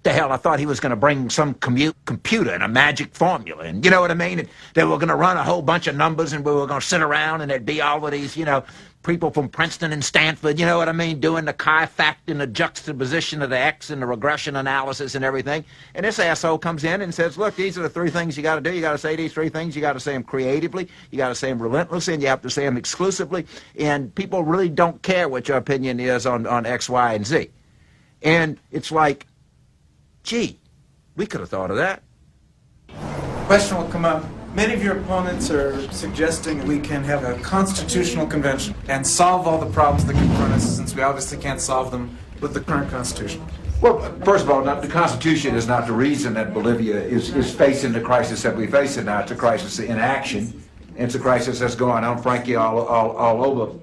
S12: The hell, I thought he was going to bring some computer and a magic formula, and you know what I mean? And they were going to run a whole bunch of numbers, and we were going to sit around, and there'd be all of these, you know, people from Princeton and Stanford, you know what I mean, doing the chi-fact and the juxtaposition of the X and the regression analysis and everything. And this asshole comes in and says, look, these are the 3 things you got to do. You got to say these 3 things. You got to say them creatively. You got to say them relentlessly, and you have to say them exclusively. And people really don't care what your opinion is on X, Y, and Z. And it's like, gee, we could have thought of that.
S3: Question will come up. Many of your opponents are suggesting we can have a constitutional convention and solve all the problems that confront us, since we obviously can't solve them with the current constitution.
S12: Well, first of all, the Constitution is not the reason that Bolivia is facing the crisis that we face it now. It's a crisis in action. It's a crisis that's going on, frankly, all over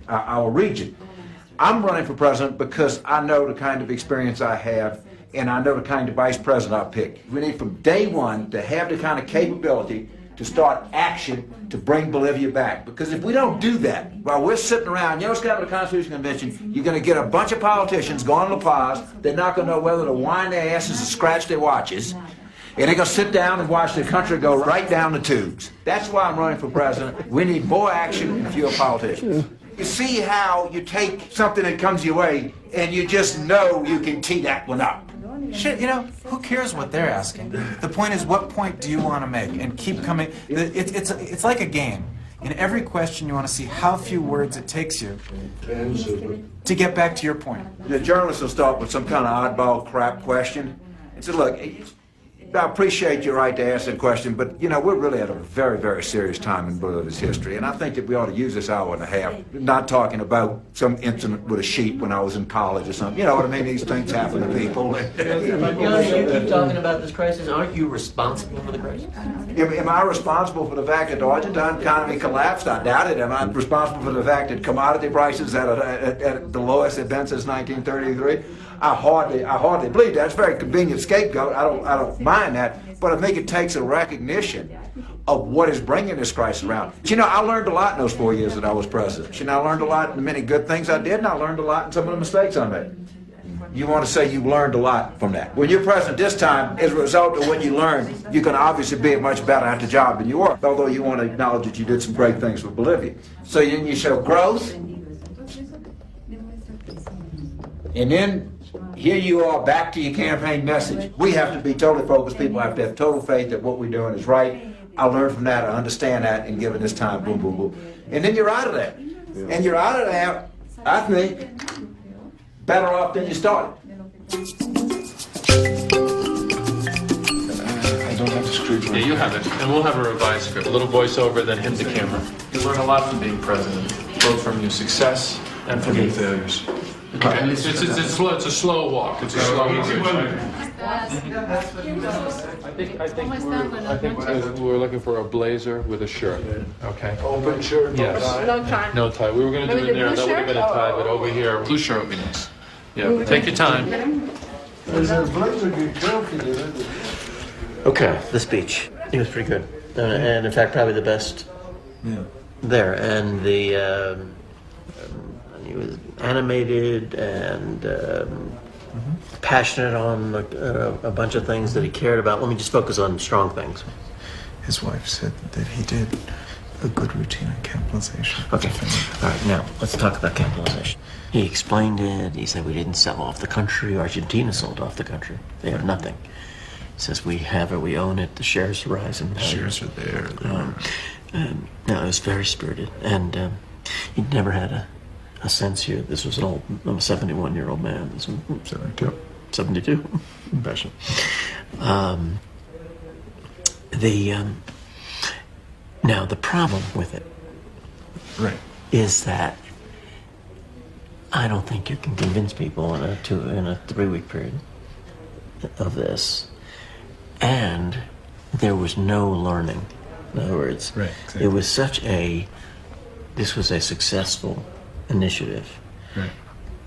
S12: our region. I'm running for president because I know the kind of experience I have, and I know the kind of vice president I pick. We need from day one to have the kind of capability to start action to bring Bolivia back. Because if we don't do that, while we're sitting around, you know what's got to the Constitution Convention, you're going to get a bunch of politicians going to La Paz. They're not going to know whether to wind their asses or scratch their watches. And they're going to sit down and watch the country go right down the tubes. That's why I'm running for president. We need more action and fewer politicians. You see how you take something that comes your way and you just know you can tee that one up.
S3: Shit, you know, who cares what they're asking? The point is, what point do you want to make? And keep coming. It's like a game. In every question, you want to see how few words it takes you to get back to your point.
S12: The journalist will start with some kind of oddball crap question and say, look, I appreciate your right to ask that question, but, you know, we're really at a very, very serious time in Bolivia's history, and I think that we ought to use this hour and a half not talking about some incident with a sheep when I was in college or something. You know what I mean? These things happen to people.
S1: You keep talking about this crisis. Aren't you responsible for the crisis?
S12: Am I responsible for the fact that the Argentine economy collapsed? I doubt it. Am I responsible for the fact that commodity prices at the lowest they've been since 1933? I hardly believe that. It's a very convenient scapegoat. I don't mind that, but I think it takes a recognition of what is bringing this crisis around. But, you know, I learned a lot in those 4 years that I was president. You know, I learned a lot in the many good things I did, and I learned a lot in some of the mistakes I made. You want to say you learned a lot from that. When you're president this time, as a result of what you learned, you can obviously be much better at the job than you were, although you want to acknowledge that you did some great things for Bolivia. So then you show growth, and then here you are back to your campaign message. We have to be totally focused. People have to have total faith that what we're doing is right. I learned from that. I understand that. And given this time, boom, boom, boom. And then you're out of that. And you're out of that, I think, better off than you started.
S11: I don't have the script. Yeah, you have it. And we'll have a revised script. A little voiceover, then hit the camera. You learn a lot from being president, both from your success and from your failures. Okay. It's a slow walk. It's a slow walk. I think we're looking for a blazer with a shirt. Okay.
S5: Open shirt, no
S11: yes.
S5: tie?
S20: No tie.
S11: No tie. We were going to do it there. That would have been a tie, but over here, blue shirt would be nice. Yeah. Take your time.
S1: Okay, the speech. It was pretty good, and in fact, probably the best there. And the he was animated and passionate on a bunch of things that he cared about. Let me just focus on strong things.
S18: His wife said that he did a good routine on capitalization.
S1: Okay. All right, now let's talk about capitalization. He explained it. He said we didn't sell off the country. Argentina sold off the country. They have nothing. He says we have it, we own it, the shares rise in value.
S18: Shares are there.
S1: No, it was very spirited. And he'd never had a sense here. This was I'm a 71-year-old man. This was
S18: 72.
S1: 72. Impression. Now, the problem with it is that I don't think you can convince people in a 3-week period of this. And there was no learning. In other words, it was this was a successful initiative,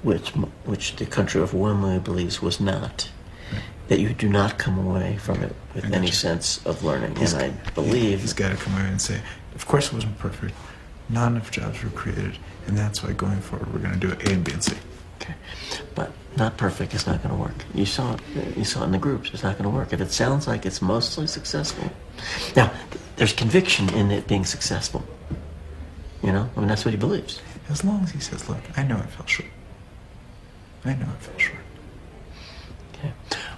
S1: which the country overwhelmingly believes was not. That you do not come away from it with any sense of learning. And I believe
S18: he's got to come away and say, of course it wasn't perfect. Not enough jobs were created, and that's why going forward we're going to do A and B and C.
S1: Okay, but not perfect is not going to work. You saw it in the groups. It's not going to work. If it sounds like it's mostly successful, now there's conviction in it being successful. You know, I mean that's what he believes.
S18: As long as he says, "Look, I know it fell short. I know it fell short."
S1: Okay.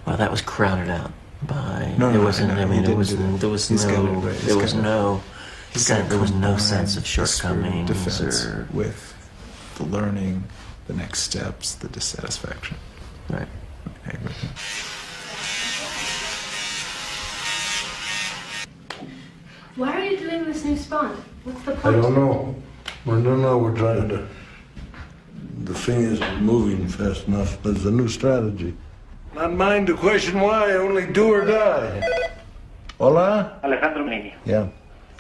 S1: Well, that was crowded out by.
S18: No,
S1: there
S18: no,
S1: wasn't.
S18: I know.
S1: I mean,
S18: He
S1: there was
S18: didn't do that.
S1: there was
S18: He's got it
S1: no
S18: right. He's
S1: there
S18: got
S1: was
S18: it.
S1: no
S18: He's
S1: sense, there was no sense of
S18: the spirit
S1: shortcomings
S18: defense
S1: or
S18: with the learning, the next steps, the dissatisfaction.
S1: Right.
S18: I agree with that.
S17: Why are you doing this new spawn? What's the
S5: I
S17: point?
S5: don't know. We're trying to. The thing isn't moving fast enough. There's a new strategy. Not mine to question why, only do or die. Hola?
S4: Alejandro Menini.
S5: Yeah.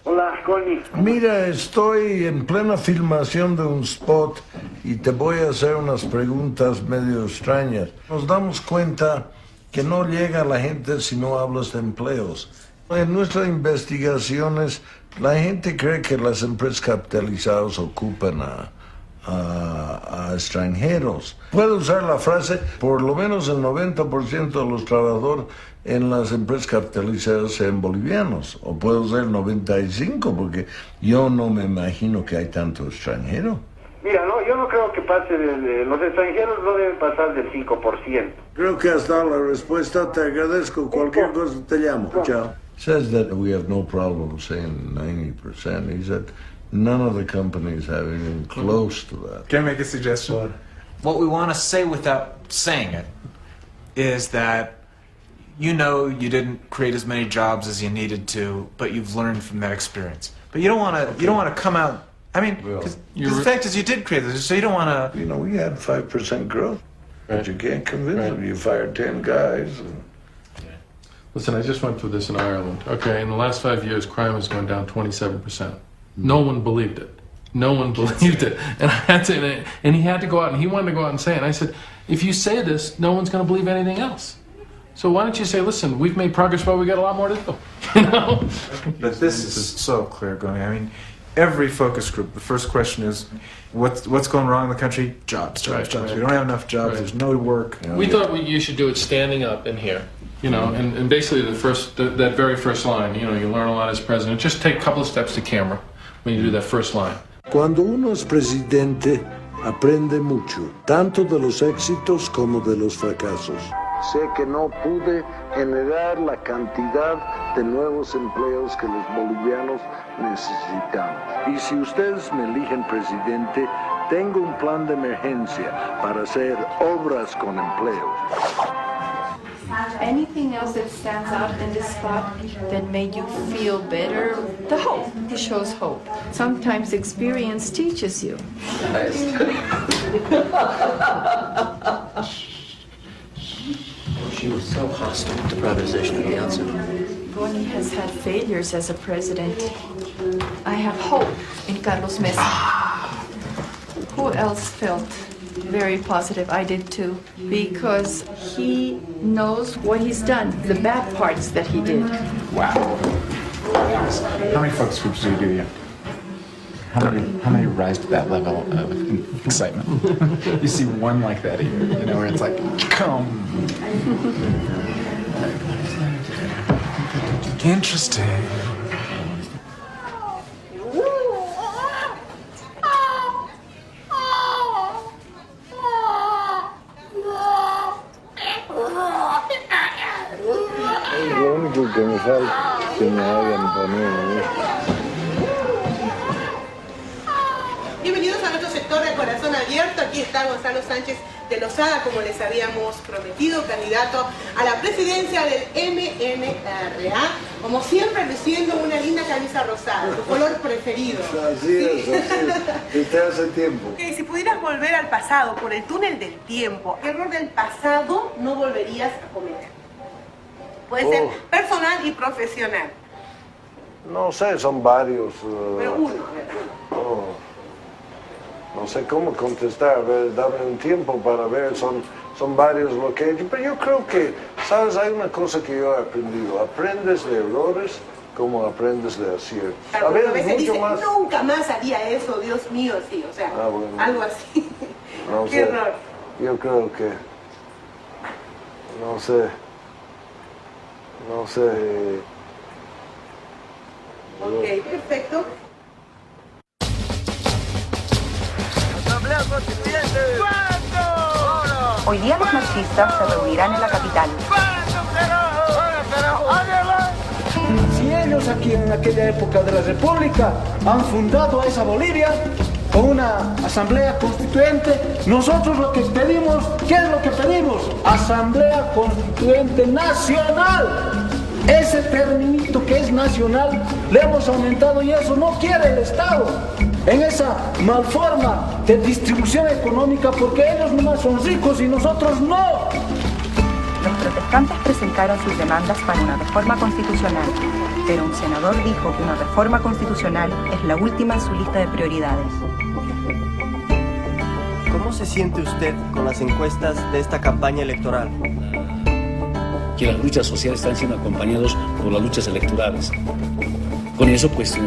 S4: Hola, Goni.
S5: Mira, estoy en plena filmación de un spot y te voy a hacer unas preguntas medio extrañas. Nos damos cuenta que no llega la gente si no hablas de empleos. En nuestras investigaciones, la gente cree que las empresas capitalizadas ocupan a extranjeros. Puedo usar la frase, por lo menos el 90% de los trabajadores en las empresas capitalizadas sean bolivianos, o puedo usar el 95%, porque yo no me imagino que hay tanto extranjero.
S4: Mira, no, yo no creo que pase los extranjeros no deben pasar del 5%.
S5: Creo que has dado la respuesta, te agradezco, cualquier cosa te llamo. Chao. Says that we have no problem saying 90%. He said none of the companies have anything close to that.
S18: Can I make a suggestion? What we want to say without saying it is that you know you didn't create as many jobs as you needed to, but you've learned from that experience. But you don't want to come out. I mean, because the fact is you did create this, so you don't want to.
S5: You know, we had 5% growth, but you can't convince them. You fired 10 guys.
S11: Listen, I just went through this in Ireland. Okay, in the last 5 years, crime has gone down 27%. No one believed it. No one believed it. And I had to, and he had to go out, and he wanted to go out and say it. And I said, if you say this, no one's going to believe anything else. So why don't you say, listen, we've made progress, but we got a lot more to do. You know?
S18: But this is so clear, Goni. I mean, every focus group, the first question is, what's going wrong in the country? Jobs. We don't have enough jobs. There's no work.
S11: We thought you should do it standing up in here. You know, and basically that very first line, you know, you learn a lot as president. Just take a couple of steps to camera when you do that first line.
S5: Cuando uno es presidente, aprende mucho, tanto de los éxitos como de los fracasos. Sé que no pude generar la cantidad de nuevos empleos que los bolivianos necesitamos. Y si ustedes me eligen presidente, tengo un plan de emergencia para hacer obras con empleos.
S20: Anything else that stands out in this spot that made you feel better? The hope. It shows hope. Sometimes experience teaches you.
S1: She was so hostile to privatization at the outset.
S20: Goni has had failures as a president. I have hope in Carlos Mesa. Who else felt very positive? I did too, because he knows what he's done, the bad parts that he did.
S18: Wow. How many focus groups do you do yet? How many rise to that level of excitement? You see one like that a year, you know, where it's like, come. Interesting.
S5: Lo único que me falta es que me hagan poner.
S6: Bienvenidos a nuestro sector de Corazón Abierto. Aquí está Gonzalo Sánchez de Lozada, como les habíamos prometido, candidato a la presidencia del MNRA. Como siempre, luciendo una linda camisa rosada, tu color preferido.
S5: Así es, desde hace tiempo.
S6: Okay, si pudieras volver al pasado, por el túnel del tiempo, ¿qué error del pasado no volverías a cometer? Puede ser personal y profesional.
S5: No sé, son varios.
S6: Pero uno,
S5: No sé cómo contestar, a ver, dame un tiempo para ver, son varios lo que he hecho, pero yo creo que, ¿sabes? Hay una cosa que yo he aprendido, aprendes de errores como aprendes de aciertos.
S6: Claro,
S5: a veces
S6: dice,
S5: mucho más...
S6: nunca más haría eso, Dios mío, sí, o sea,
S5: bueno.
S6: algo así.
S5: No
S6: Qué
S5: sé,
S6: error.
S5: yo creo que, no sé.
S6: Ok, perfecto.
S7: Hoy día los marxistas se reunirán en la capital.
S22: Si ellos aquí en aquella época de la República han fundado a esa Bolivia con una asamblea constituyente, nosotros lo que pedimos, ¿qué es lo que pedimos? Asamblea Constituyente Nacional. Ese terminito que es nacional le hemos aumentado y eso no quiere el Estado. En esa malforma de distribución económica, porque ellos nomás son ricos y nosotros no.
S7: Los protestantes presentaron sus demandas para una reforma constitucional, pero un senador dijo que una reforma constitucional es la última en su lista de prioridades.
S8: ¿Cómo se siente usted con las encuestas de esta campaña electoral?
S21: Que las luchas sociales están siendo acompañadas por las luchas electorales. Con eso, pues,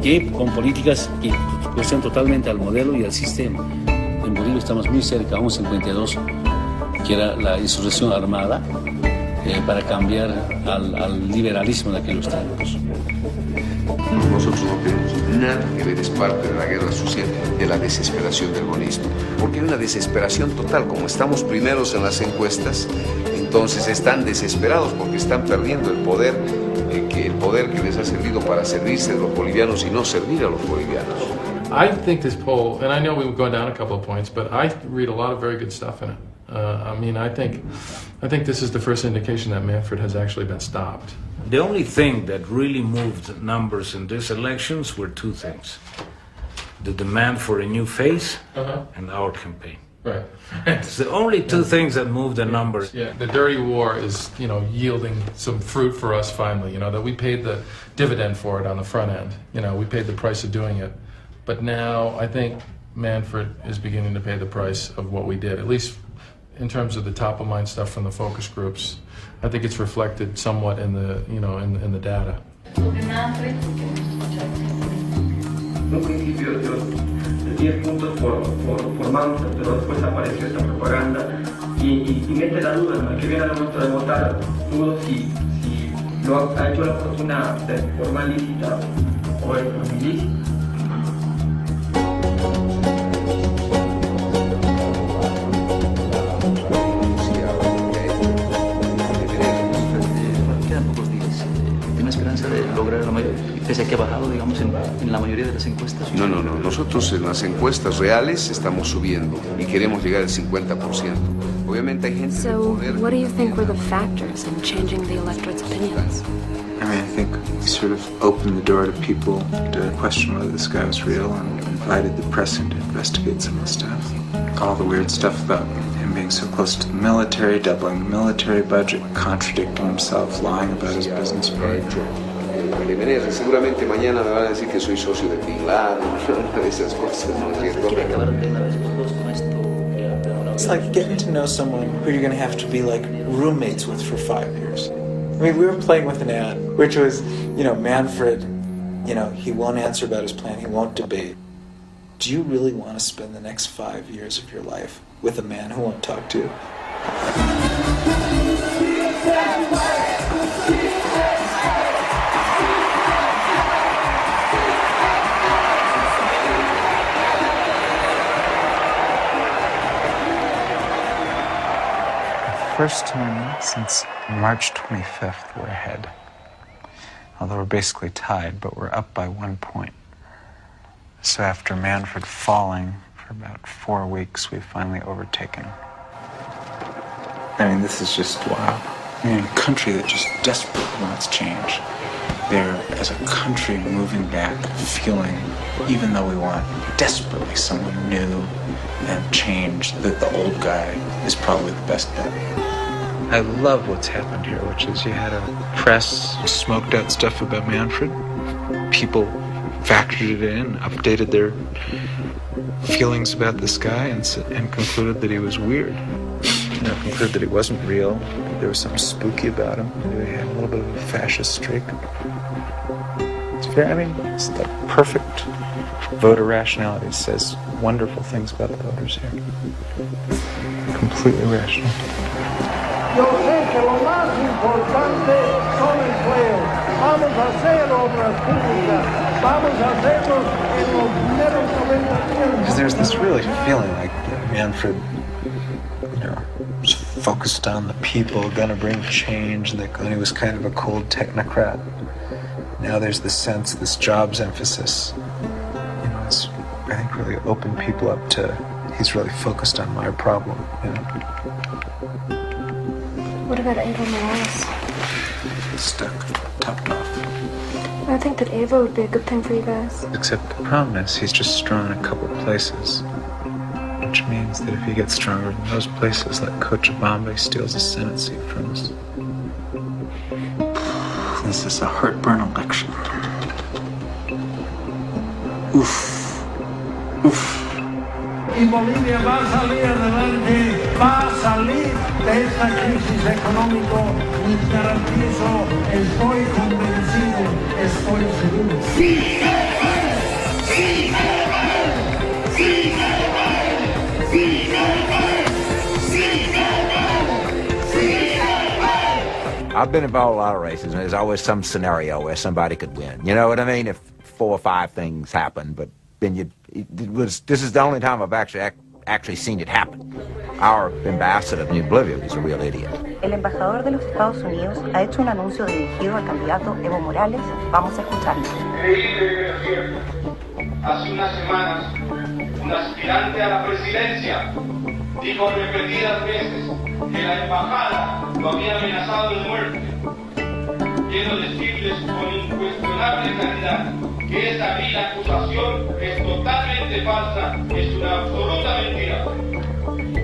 S21: que con políticas que cuestionan totalmente al modelo y al sistema. En Bolivia estamos muy cerca, a un 52, que era la insurrección armada, para cambiar al liberalismo de aquellos tiempos.
S23: Nosotros no tenemos nada que ver, es parte de la guerra sucia, de la desesperación del bonismo. Porque hay una desesperación total, como estamos primeros en las encuestas, entonces están desesperados porque están perdiendo el poder que les ha servido para servirse de los bolivianos y no servir a los bolivianos.
S11: I think this poll, and I know we were going down a couple of points, but I read a lot of very good stuff in it. I mean, I think this is the first indication that Manfred has actually been stopped.
S16: The only thing that really moved numbers in these elections were two things: the demand for a new face and our campaign.
S11: Right.
S16: It's the only two things that move the numbers.
S11: Yeah, the dirty war is, yielding some fruit for us finally, that we paid the dividend for it on the front end. We paid the price of doing it. But now I think Manfred is beginning to pay the price of what we did, at least in terms of the top of mind stuff from the focus groups. I think it's reflected somewhat in the, in the data.
S25: Un principio de 10 puntos formados, pero después apareció esta propaganda y mete la duda, ¿no? Que viene al momento de votar, dudo si lo ha hecho la fortuna de forma lícita o de forma ilícita.
S21: Quedan pocos días. ¿Tiene esperanza de lograr la mayoría, pese a que ha bajado, digamos, en la mayoría de las encuestas?
S23: No. Nosotros en las encuestas reales estamos subiendo y queremos llegar al 50%. Obviamente hay gente
S17: So, what do you think were the factors in changing the electorate's opinions?
S18: I mean, I think we sort of opened the door to people to question whether this guy was real and invited the press in to investigate some of the stuff. All the weird stuff about him being so close to the military, doubling the military budget, contradicting himself, lying about his business partner.
S23: Seguramente mañana me van a decir que soy socio de Bin Laden, una de esas cosas, ¿no es cierto?
S3: It's like getting to know someone who you're going to have to be like roommates with for 5 years. I mean, we were playing with an ad, which was, Manfred You know, he won't answer about his plan, he won't debate. Do you really want to spend the next 5 years of your life with a man who won't talk to you?
S18: First time since March 25th we're ahead. Although we're basically tied, but we're up by 1 point. So after Manfred falling for about 4 weeks, we've finally overtaken him. I mean, this is just wow. I mean, a country that just desperately wants change. They're, as a country, moving back, feeling, even though we want desperately someone new and change, that the old guy is probably the best bet. I love what's happened here, which is you had a press smoked out stuff about Manfred. People factored it in, updated their feelings about this guy, and concluded that he was weird. You know, concluded that he wasn't real. There was something spooky about him. He had a little bit of a fascist streak. It's very, I mean, it's the perfect voter rationality. It says wonderful things about the voters here. Completely rational.
S22: Yo sé que lo más importante son empleos. Vamos a hacer obras públicas. Vamos a hacerlos en los primeros 90 días.
S18: Because there's this really feeling like Manfred, you know, was focused on the people, gonna bring change, that GONI was kind of a cold technocrat. Now there's this sense, this jobs emphasis. You know, it's, I think, really opened people up to, he's really focused on my problem, you know.
S17: What about Evo Morales?
S18: Stuck, topped off.
S17: I think that Evo would be a good thing for you guys.
S18: Except the problem is he's just strong in a couple places. Which means that if he gets stronger in those places, like Cochabamba steals a Senate seat from us. This is a heartburn election. Oof. Oof.
S22: Y Bolivia va a salir adelante, va a salir de esta crisis económica, les garantizo, estoy convencido, estoy seguro. ¡Sí se puede! ¡Sí se puede! ¡Sí se puede! ¡Sí se puede! ¡Sí se puede! ¡Sí se puede!
S12: I've been involved in a lot of races, and there's always some scenario where somebody could win. You know what I mean? If 4 or 5 things happen, but then this is the only time I've actually seen it happen. Our ambassador in Bolivia is a real idiot.
S7: El embajador de los Estados Unidos ha hecho un anuncio dirigido al candidato Evo Morales. Vamos a escucharlo.
S22: Increíble, pero cierto. Hace unas semanas, un aspirante a la presidencia dijo repetidas veces que la embajada lo había amenazado de muerte. Quiero decirles con incuestionable claridad que esa vil acusación es totalmente falsa, es una absoluta mentira.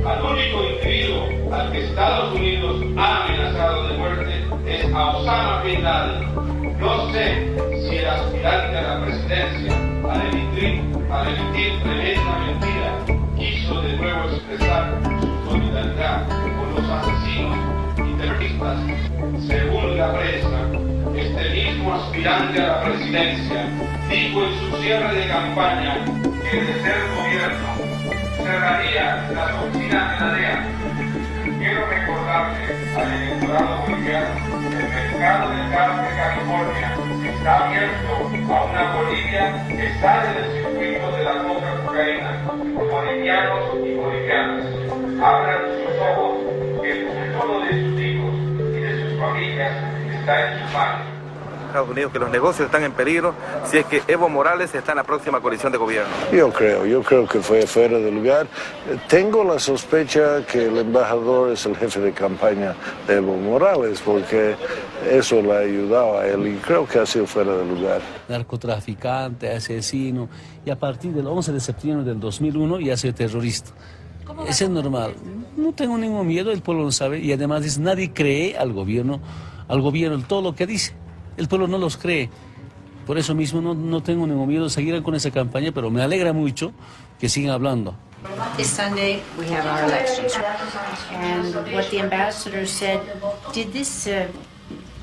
S22: Al único individuo al que Estados Unidos ha amenazado de muerte es a Osama Bin Laden. No sé si el aspirante a la presidencia, al emitir tremenda mentira, quiso de nuevo expresar su solidaridad con los asesinos y terroristas. Según la prensa, este mismo aspirante a la presidencia dijo en su cierre de campaña que de ser gobierno cerraría las oficinas de la DEA. Quiero recordarle al electorado boliviano que el mercado del gas de California está abierto a una Bolivia que sale del circuito de la cocaína. Bolivianos y bolivianas, abran sus ojos, que el futuro de sus hijos y de sus familias está en sus manos.
S2: Estados Unidos, que los negocios están en peligro si es que Evo Morales está en la próxima coalición de gobierno.
S5: Yo creo que fue fuera de lugar. Tengo la sospecha que el embajador es el jefe de campaña de Evo Morales, porque eso le ha ayudado a él y creo que ha sido fuera de lugar.
S10: Narcotraficante, asesino, y a partir del 11 de septiembre del 2001 ya soy terrorista. Eso es normal. No tengo ningún miedo, el pueblo lo sabe, y además nadie cree al gobierno todo lo que dice. El pueblo no los cree. Por eso mismo no tengo ningún miedo de seguir con esa campaña, pero me alegra mucho que sigan hablando.
S13: This Sunday we have our elections. And what the ambassador said, did this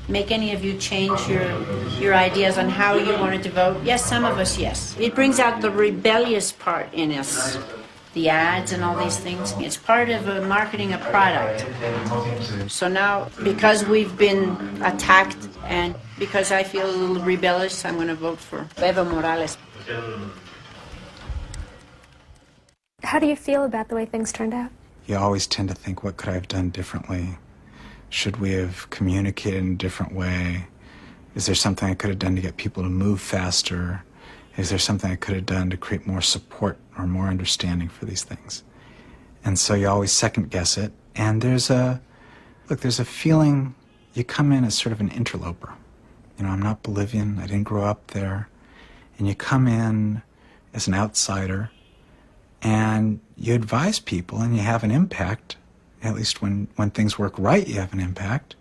S13: make any of you change your ideas on how you wanted to vote? Yes, some of us, yes. It brings out the rebellious part in us. The ads and all these things. It's part of marketing a product. So now, because we've been attacked and because I feel a little rebellious, I'm going to vote for Evo Morales.
S17: How do you feel about the way things turned out?
S18: You always tend to think, what could I have done differently? Should we have communicated in a different way? Is there something I could have done to get people to move faster? Is there something I could have done to create more support or more understanding for these things? And so you always second guess it. And there's a feeling, you come in as sort of an interloper. You know, I'm not Bolivian, I didn't grow up there. And you come in as an outsider and you advise people and you have an impact. At least when things work right, you have an impact.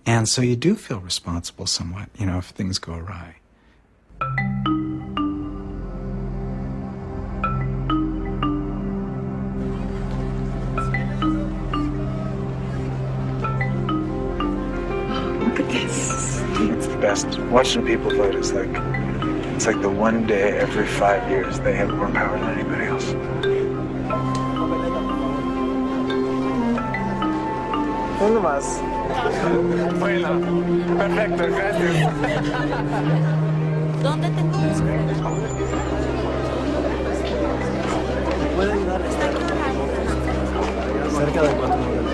S18: And so you do feel responsible somewhat, you know, if things go awry. Look at this. It's the best. Watching people vote is like, it's like the one day every 5 years they have more power than anybody else. Uno más. Bueno, perfecto, gracias.
S20: ¿Dónde tengo que esperar?
S10: ¿Puede ayudar? Cerca de 4 horas.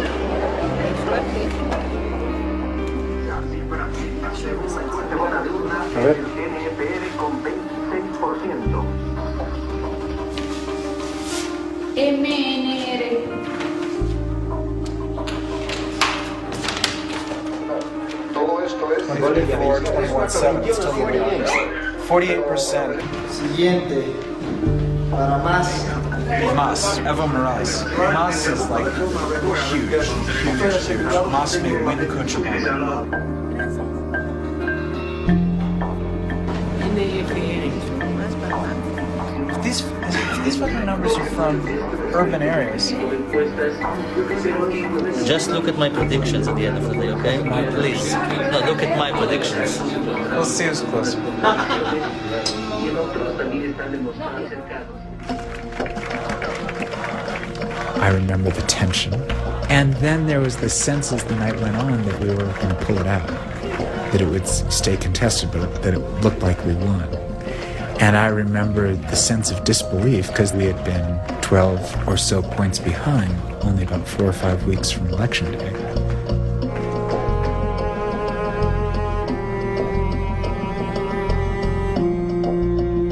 S18: A ver.
S20: MNR.
S22: Todo esto es
S3: 48%.
S9: Siguiente. Para más.
S3: Mas, Evo Morales. Mas is like huge. Mas may win Cochabamba. These fucking numbers are from urban areas.
S1: Just look at my predictions at the end of the day, okay? Please. No, look at my predictions.
S3: We'll see who's closer. I remember the tension. And then there was the sense as the night went on that we were going to pull it out. That it would stay contested, but that it looked like we won. And I remember the sense of disbelief because we had been 12 or so points behind, only about 4 or 5 weeks from Election Day.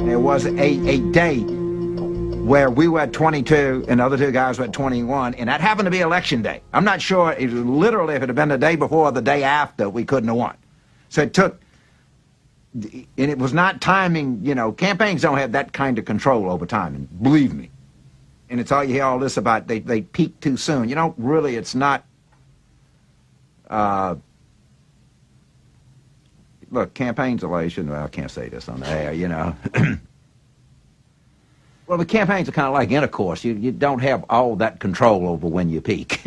S12: There was a day where we were at 22 and the other two guys were at 21, and that happened to be Election Day. I'm not sure, it was literally, if it had been the day before or the day after, we couldn't have won. So it took, and it was not timing, you know, campaigns don't have that kind of control over timing, believe me. And it's all you hear all this about, they peak too soon. You know, really, it's not, look, campaigns are like, well, I can't say this on the air, you know. Well, the campaigns are kind of like intercourse. You don't have all that control over when you peak,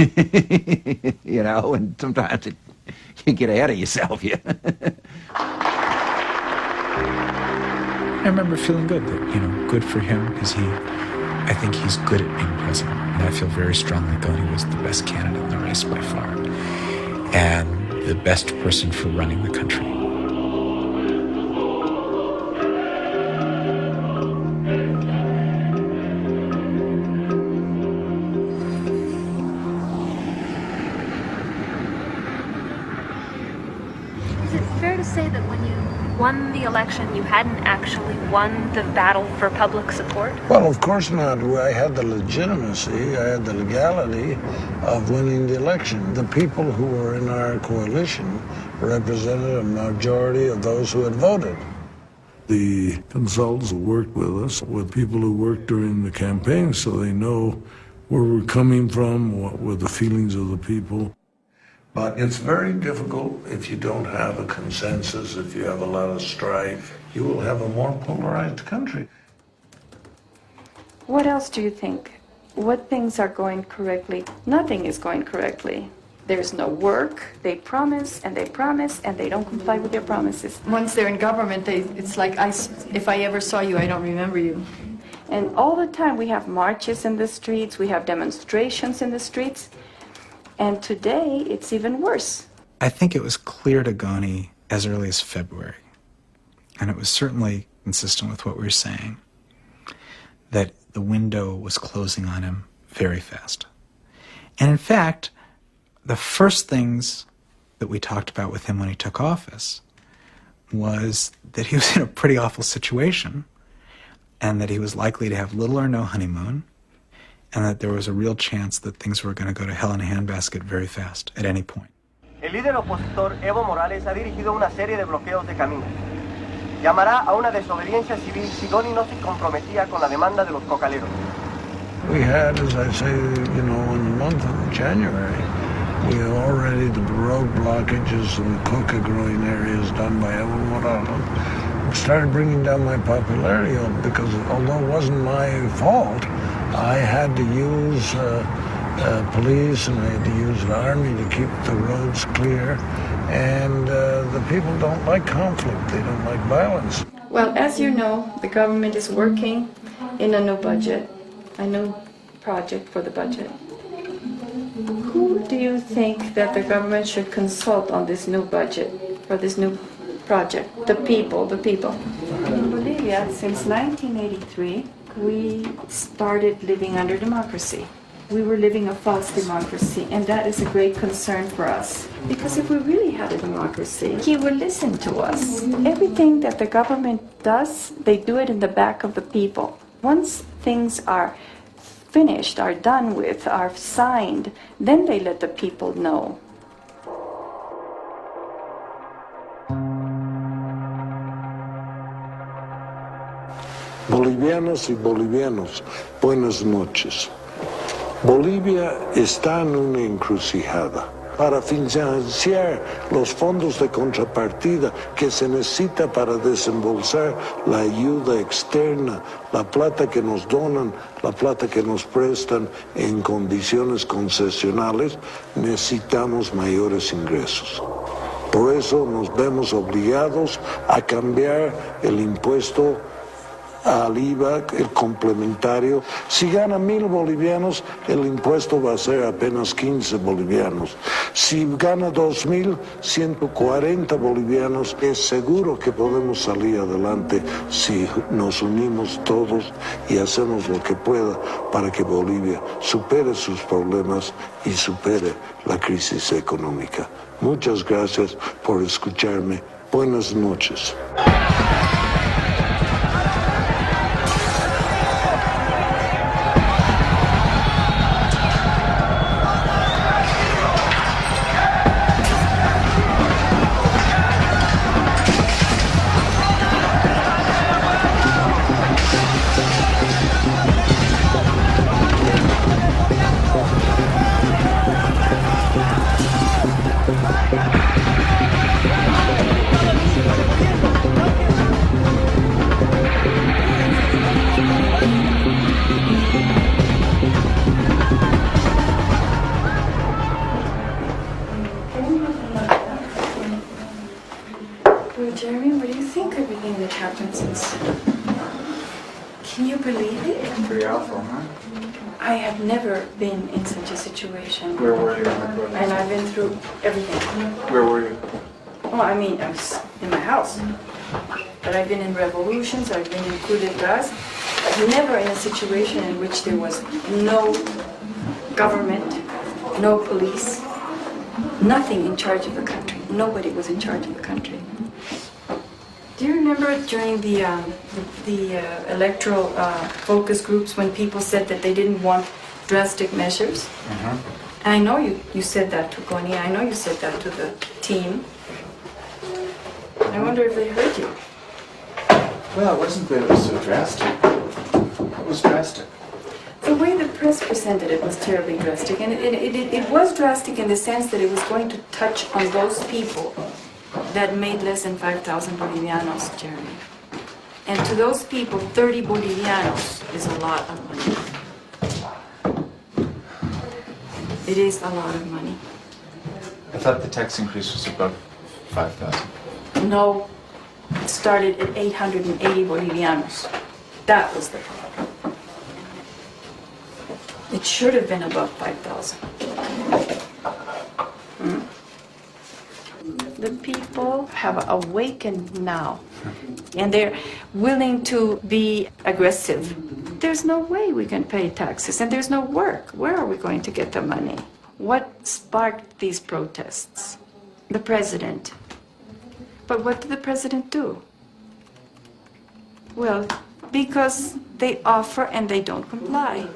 S12: you know, and sometimes you get ahead of yourself, yeah.
S18: I remember feeling good that, you know, good for him because I think he's good at being president. And I feel very strongly GONI was the best candidate in the race by far and the best person for running the country.
S17: Is it fair to say that when you won the election, you hadn't actually won the battle for public support?
S5: Well, of course not. I had the legitimacy, I had the legality of winning the election. The people who were in our coalition represented a majority of those who had voted.
S14: The consultants who worked with us were people who worked during the campaign, so they know where we're coming from, what were the feelings of the people.
S5: But it's very difficult if you don't have a consensus, if you have a lot of strife. You will have a more polarized country.
S20: What else do you think? What things are going correctly? Nothing is going correctly.
S7: There's no work. They promise and they promise and they don't comply with their promises. Once they're in government, it's like, if I ever saw you, I don't remember you. And all the time we have marches in the streets, we have demonstrations in the streets, and today it's even worse.
S18: I think it was clear to GONI as early as February, and it was certainly consistent with what we were saying, that the window was closing on him very fast. And in fact, the first things that we talked about with him when he took office was that he was in a pretty awful situation and that he was likely to have little or no honeymoon and that there was a real chance that things were going to go to hell in a handbasket very fast at any point.
S8: El líder opositor Evo Morales ha dirigido una serie de bloqueos de caminos. Llamará a una desobediencia civil si GONI no se comprometía con la demanda de los cocaleros.
S14: We had, as I say, in the month of January, we already the road blockages in the coca growing areas done by Evo Morales started bringing down my popularity because although it wasn't my fault, I had to use police and I had to use the army to keep the roads clear. And the people don't like conflict, they don't like violence.
S7: Well, as you know, the government is working in a new budget, a new project for the budget. Who do you think that the government should consult on this new budget, for this new project? The people, the people. In Bolivia, since 1983, we started living under democracy. We were living a false democracy, and that is a great concern for us. Because if we really had a democracy, he would listen to us. Everything that the government does, they do it in the back of the people. Once things are finished, are done with, are signed, then they let the people know.
S14: Bolivianas y bolivianos, buenas noches. Bolivia está en una encrucijada. Para financiar los fondos de contrapartida que se necesita para desembolsar la ayuda externa, la plata que nos donan, la plata que nos prestan en condiciones concesionales, necesitamos mayores ingresos. Por eso nos vemos obligados a cambiar el impuesto al IVA, el complementario. Si gana 1,000 bolivianos, el impuesto va a ser apenas 15 bolivianos. Si gana 2,000, 140 bolivianos. Es seguro que podemos salir adelante si nos unimos todos y hacemos lo que pueda para que Bolivia supere sus problemas y supere la crisis económica. Muchas gracias por escucharme. Buenas noches.
S7: Jeremy, what do you think of everything that happened since? Can you believe it?
S18: Pretty awful, huh?
S7: I have never been in such a situation.
S18: Where were you when I brought
S7: And I've been through everything.
S18: Where were you?
S7: Well, I mean, I was in my house. But I've been in revolutions, I've been in coup d'etats. Never in a situation in which there was no government, no police, nothing in charge of the country. Nobody was in charge of the country. Do you remember during the electoral focus groups when people said that they didn't want drastic measures?
S18: Uh-huh.
S7: And I know you said that to GONI, I know you said that to the team. I wonder if they heard you.
S18: Well, it wasn't that it was so drastic. It was drastic.
S7: The way the press presented it was terribly drastic, and it was drastic in the sense that it was going to touch on those people that made less than 5,000 Bolivianos, Jeremy. And to those people, 30 Bolivianos is a lot of money. It is a lot of money.
S18: I thought the tax increase was above 5,000.
S7: No, it started at 880 bolivianos. That was the problem. It should have been above 5,000. The people have awakened now, and they're willing to be aggressive. There's no way we can pay taxes, and there's no work. Where are we going to get the money? What sparked these protests? The president. But what did the president do? Well, because they offer and they don't comply.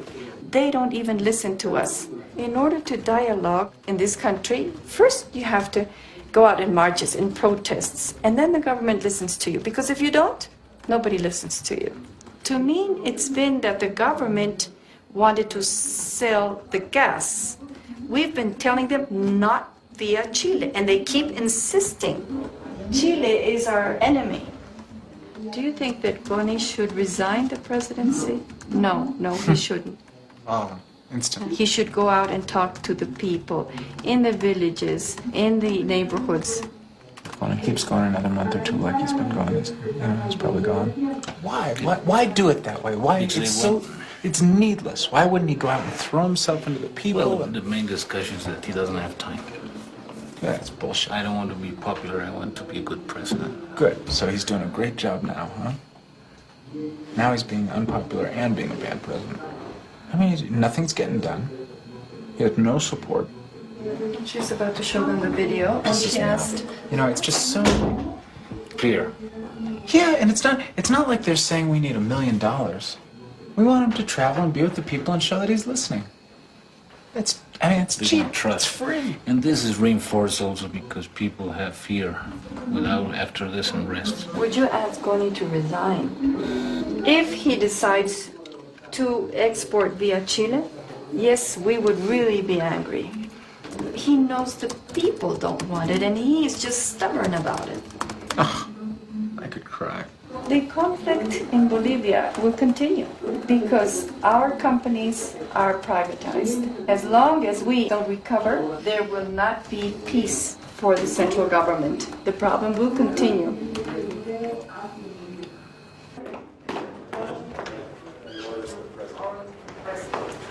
S7: They don't even listen to us. In order to dialogue in this country, first you have to go out in marches, in protests, and then the government listens to you. Because if you don't, nobody listens to you. To me, it's been that the government wanted to sell the gas. We've been telling them not via Chile, and they keep insisting. Chile is our enemy. Do you think that GONI should resign the presidency? No, he shouldn't.
S18: Oh, instantly.
S7: He should go out and talk to the people in the villages, in the neighborhoods.
S18: Well, it keeps going another month or two like he's been going. He's probably gone. Why? Why do it that way? Why? It's needless. Why wouldn't he go out and throw himself into the people?
S16: Well, the main discussion is that he doesn't have time.
S18: Yeah, it's bullshit.
S16: I don't want to be popular. I want to be a good president.
S18: Good. So he's doing a great job now, huh? Now he's being unpopular and being a bad president. I mean, nothing's getting done. He has no support.
S7: She's about to show them the video, and she asked...
S18: It's just so
S16: clear.
S18: Yeah, and it's not like they're saying we need $1 million. We want him to travel and be with the people and show that he's listening. It's cheap, it's free.
S16: And this is reinforced also because people have fear after this unrest.
S7: Would you ask GONI to resign? If he decides to export via Chile, yes, we would really be angry. He knows the people don't want it, and he is just stubborn about it.
S18: Oh, I could cry.
S7: The conflict in Bolivia will continue because our companies are privatized. As long as we don't recover, there will not be peace for the central government. The problem will continue.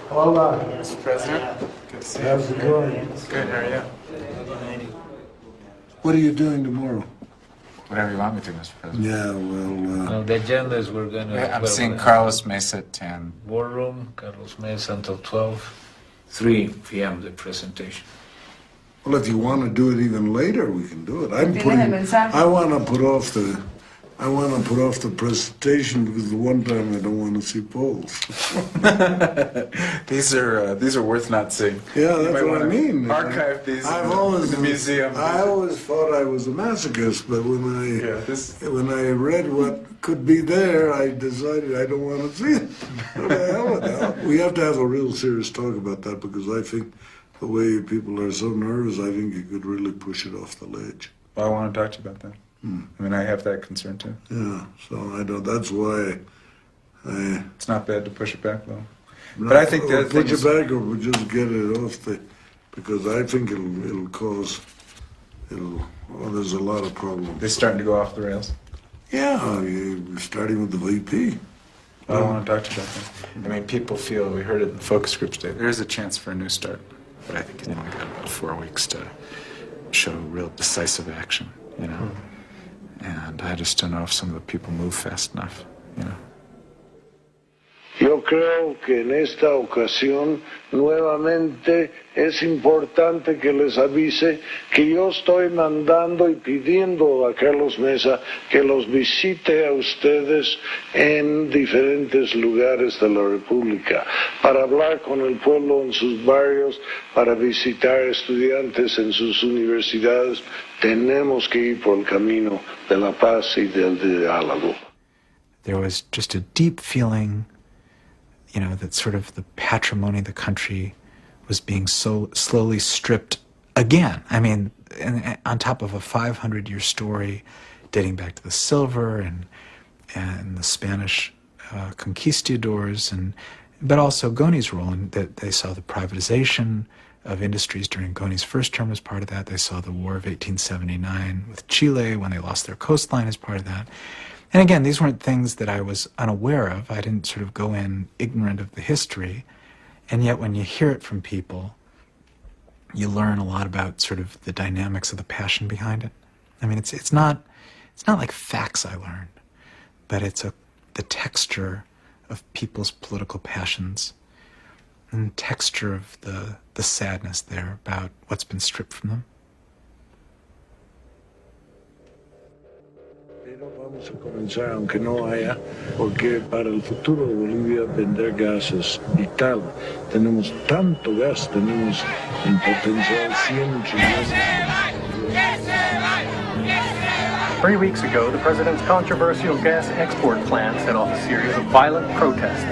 S5: Hola.
S18: Mr. President. Good to see you.
S5: How's it going?
S18: Good, how are you?
S5: What are you doing tomorrow?
S18: Whatever you want me to, Mr. President.
S5: Yeah, well,
S16: The agenda is we're going to...
S18: I'm seeing Carlos Mesa at 10.
S16: War room, Carlos Mesa until 12. 3 p.m. the presentation.
S5: well, if you want to do it even later, we can do it. I want to put off the presentation because the one time I don't want to see polls.
S18: These are worth not seeing.
S5: Yeah, that's what I mean.
S18: Archive these in the museum.
S5: I always thought I was a masochist, but when I read what could be there, I decided I don't want to see it. What the hell with that? We have to have a real serious talk about that because I think the way people are so nervous, I think you could really push it off the ledge.
S18: Well, I want to talk to you about that. I mean, I have that concern too.
S5: Yeah, so I don't. That's why
S18: it's not bad to push it back, though. But I think the
S5: push it back, or we'll just get it off because I think it'll cause. Well, there's a lot of problems.
S18: They're starting to go off the rails.
S5: Yeah, starting with the VP.
S18: I want to talk to you about that. I mean, people feel, we heard it in the focus groups today, there is a chance for a new start. But I think he's only got about 4 weeks to show real decisive action, And I just don't know if some of the people move fast enough,
S14: Yo creo que en esta ocasión nuevamente es importante que les avise que yo estoy mandando y pidiendo a Carlos Mesa que los visite a ustedes en diferentes lugares de la República para hablar con el pueblo en sus barrios, para visitar estudiantes en sus universidades. Tenemos que ir por el camino de la paz y del diálogo.
S18: There was just a deep feeling that sort of the patrimony of the country was being so slowly stripped again. I mean, on top of a 500-year story dating back to the silver and the Spanish conquistadors, but also GONI's role in that they saw the privatization of industries during GONI's first term as part of that. They saw the War of 1879 with Chile when they lost their coastline as part of that. And again, these weren't things that I was unaware of. I didn't sort of go in ignorant of the history. And yet when you hear it from people, you learn a lot about sort of the dynamics of the passion behind it. I mean, it's not like facts I learned, but it's the texture of people's political passions and the texture of the sadness there about what's been stripped from them.
S14: Vamos a comenzar, aunque no haya, porque para el futuro de Bolivia vender gas es vital. Tenemos tanto gas, tenemos en potencial 100 trillones.
S4: 3 weeks ago, the president's controversial gas export plan set off a series of violent protests.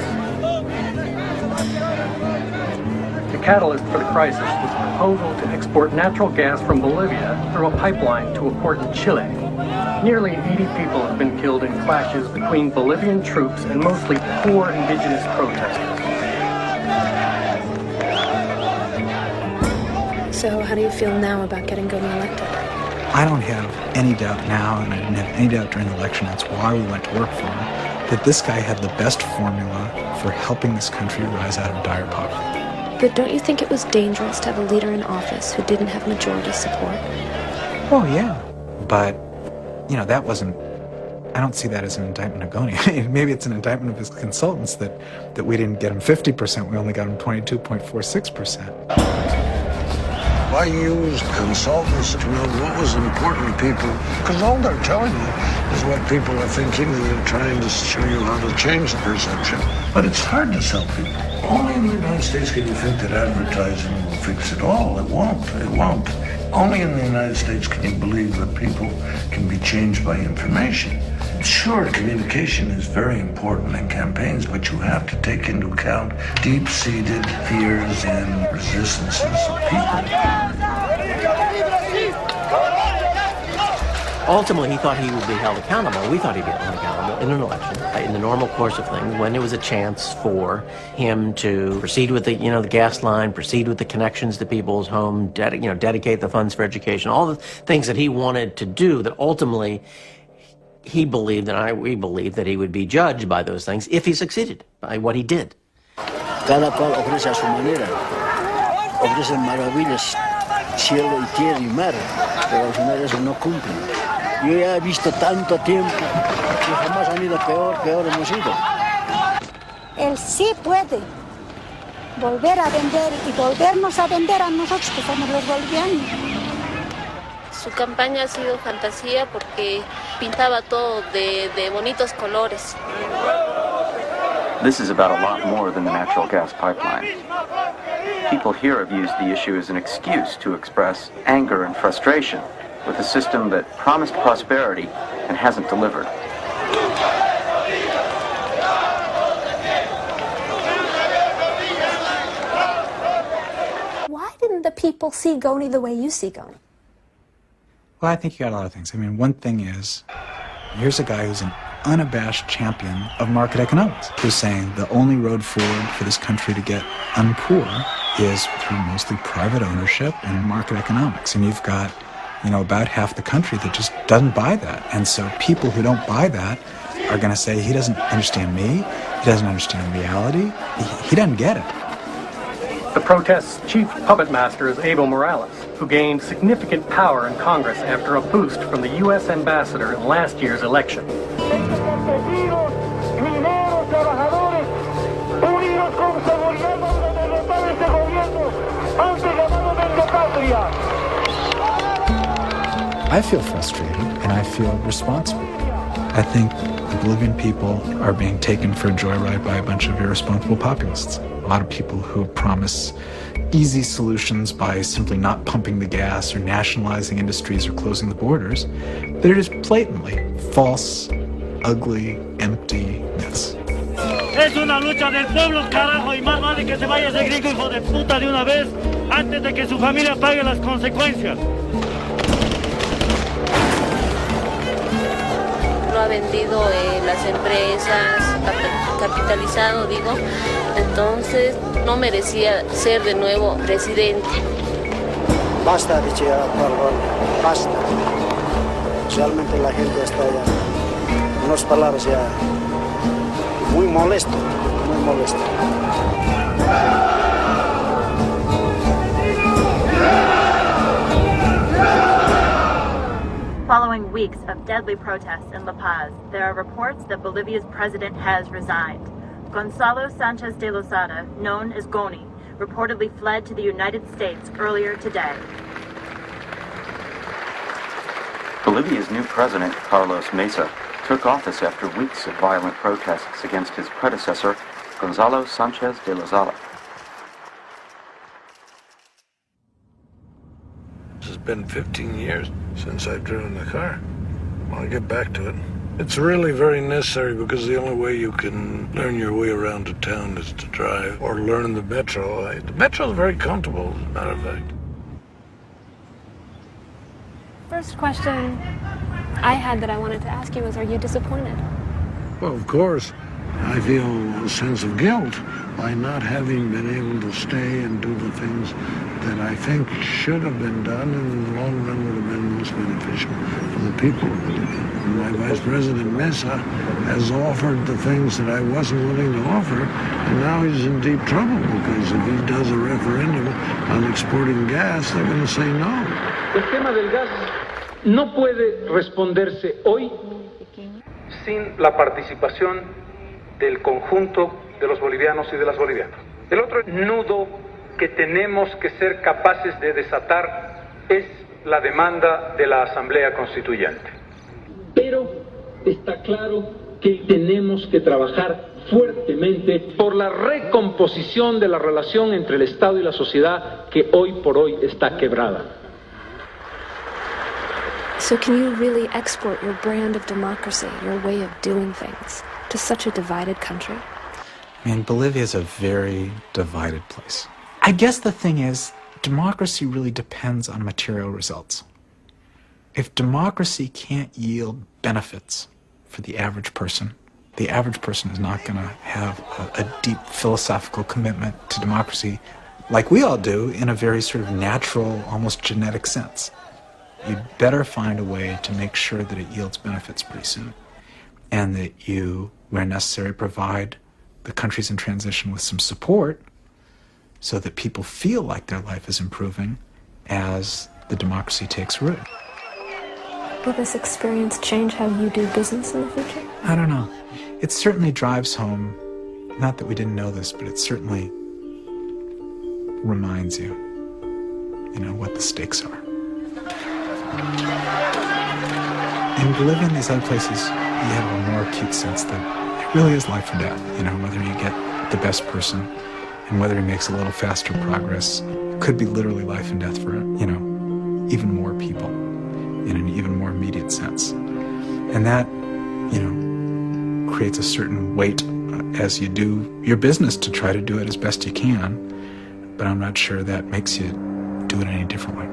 S4: The catalyst for the crisis was a proposal to export natural gas from Bolivia through a pipeline to a port in Chile. Nearly 80 people have been killed in clashes between Bolivian troops and mostly poor indigenous protesters.
S17: So how do you feel now about getting GONI elected?
S18: I don't have any doubt now, and I didn't have any doubt during the election, that's why we went to work for him, that this guy had the best formula for helping this country rise out of dire poverty.
S17: But don't you think it was dangerous to have a leader in office who didn't have majority support?
S18: Oh, yeah. But, you know, that wasn't, I don't see that as an indictment of GONI. I mean, maybe it's an indictment of his consultants that we didn't get him 50%, we only got him 22.46%.
S14: I used consultants to know what was important to people, because all they're telling you is what people are thinking, and they're trying to show you how to change the perception. But it's hard to sell people. Only in the United States can you think that advertising will fix it all. It won't. It won't. Only in the United States can you believe that people can be changed by information. Sure, communication is very important in campaigns, but you have to take into account deep-seated fears and resistances of people.
S1: Ultimately, he thought he would be held accountable. We thought he'd be held accountable in an election, in the normal course of things, when there was a chance for him to proceed with the gas line, proceed with the connections to people's home, dedicate the funds for education, all the things that he wanted to do that ultimately he believed, and we believed, that he would be judged by those things if he succeeded, by what he did.
S6: Cada cual ofrece a su manera, ofrecen maravillas, cielo y tierra y mar, pero al final eso no cumplen. Yo ya he visto tanto tiempo que jamás han ido peor hemos ido.
S15: Él sí puede volver a vender y volvernos a vender a nosotros que somos los bolivianos.
S19: Su campaña ha sido fantasía porque pintaba todo de bonitos colores.
S24: This is about a lot more than the natural gas pipeline. People here have used the issue as an excuse to express anger and frustration with a system that promised prosperity and hasn't delivered.
S17: Why didn't the people see GONI the way you see GONI?
S18: Well, I think you got a lot of things. I mean, one thing is, here's a guy who's an unabashed champion of market economics, who's saying the only road forward for this country to get unpoor is through mostly private ownership and market economics. And you've got, about half the country that just doesn't buy that. And so people who don't buy that are going to say, he doesn't understand me, he doesn't understand reality, he doesn't get it.
S4: The protest's chief puppet master is Evo Morales, who gained significant power in Congress after a boost from the U.S. ambassador in last year's election.
S18: I feel frustrated, and I feel responsible. I think the Bolivian people are being taken for a joyride by a bunch of irresponsible populists. A lot of people who promise easy solutions by simply not pumping the gas or nationalizing industries or closing the borders. They're just blatantly false, ugly, empty myths.
S26: Es una lucha del pueblo, carajo, y más vale que se vaya ese gringo hijo de puta de una vez antes de que su familia pague las consecuencias.
S19: No ha vendido las empresas, capitalizado, digo. Entonces no merecía ser de nuevo presidente.
S6: Basta de llegar a tal rol, basta. Realmente la gente está ya, en unas palabras ya, muy molesto, muy molesto.
S2: Following weeks of deadly protests in La Paz, there are reports that Bolivia's president has resigned. Gonzalo Sanchez de Lozada, known as GONI, reportedly fled to the United States earlier today.
S24: Bolivia's new president, Carlos Mesa, took office after weeks of violent protests against his predecessor, Gonzalo Sanchez de Lozada.
S14: It's been 15 years since I've driven the car. I'll get back to it. It's really very necessary because the only way you can learn your way around a town is to drive or learn the metro. The metro is very comfortable, as a matter of fact.
S17: First question I had that I wanted to ask you was, are you disappointed?
S14: Well, of course. I feel a sense of guilt by not having been able to stay and do the things that I think should have been done and in the long run would have been most beneficial for the people of Bolivia. And my Vice President Mesa has offered the things that I wasn't willing to offer, and now he's in deep trouble because if he does a referendum on exporting gas, they're going to say no.
S11: El tema del gas no puede responderse hoy sin la participación del conjunto de los bolivianos y de las bolivianas. El otro nudo que tenemos que ser capaces de desatar es la demanda de la Asamblea Constituyente. Pero está claro que tenemos que trabajar fuertemente por la recomposición de la relación entre el Estado y la sociedad que hoy por hoy está quebrada.
S17: So can you really export your brand of democracy, your way of doing things, to such a divided country?
S18: I mean, Bolivia is a very divided place. I guess the thing is, democracy really depends on material results. If democracy can't yield benefits for the average person is not going to have a deep philosophical commitment to democracy like we all do in a very sort of natural, almost genetic sense. You'd better find a way to make sure that it yields benefits pretty soon, and that you, where necessary, provide the countries in transition with some support so that people feel like their life is improving as the democracy takes root.
S17: Will this experience change how you do business in the future?
S18: I don't know. It certainly drives home, not that we didn't know this, but it certainly reminds you, what the stakes are. In Bolivia and these other places, you have a more acute sense that it really is life or death. Whether you get the best person and whether he makes a little faster progress could be literally life and death for, even more people in an even more immediate sense. And that, creates a certain weight as you do your business to try to do it as best you can. But I'm not sure that makes you do it any differently.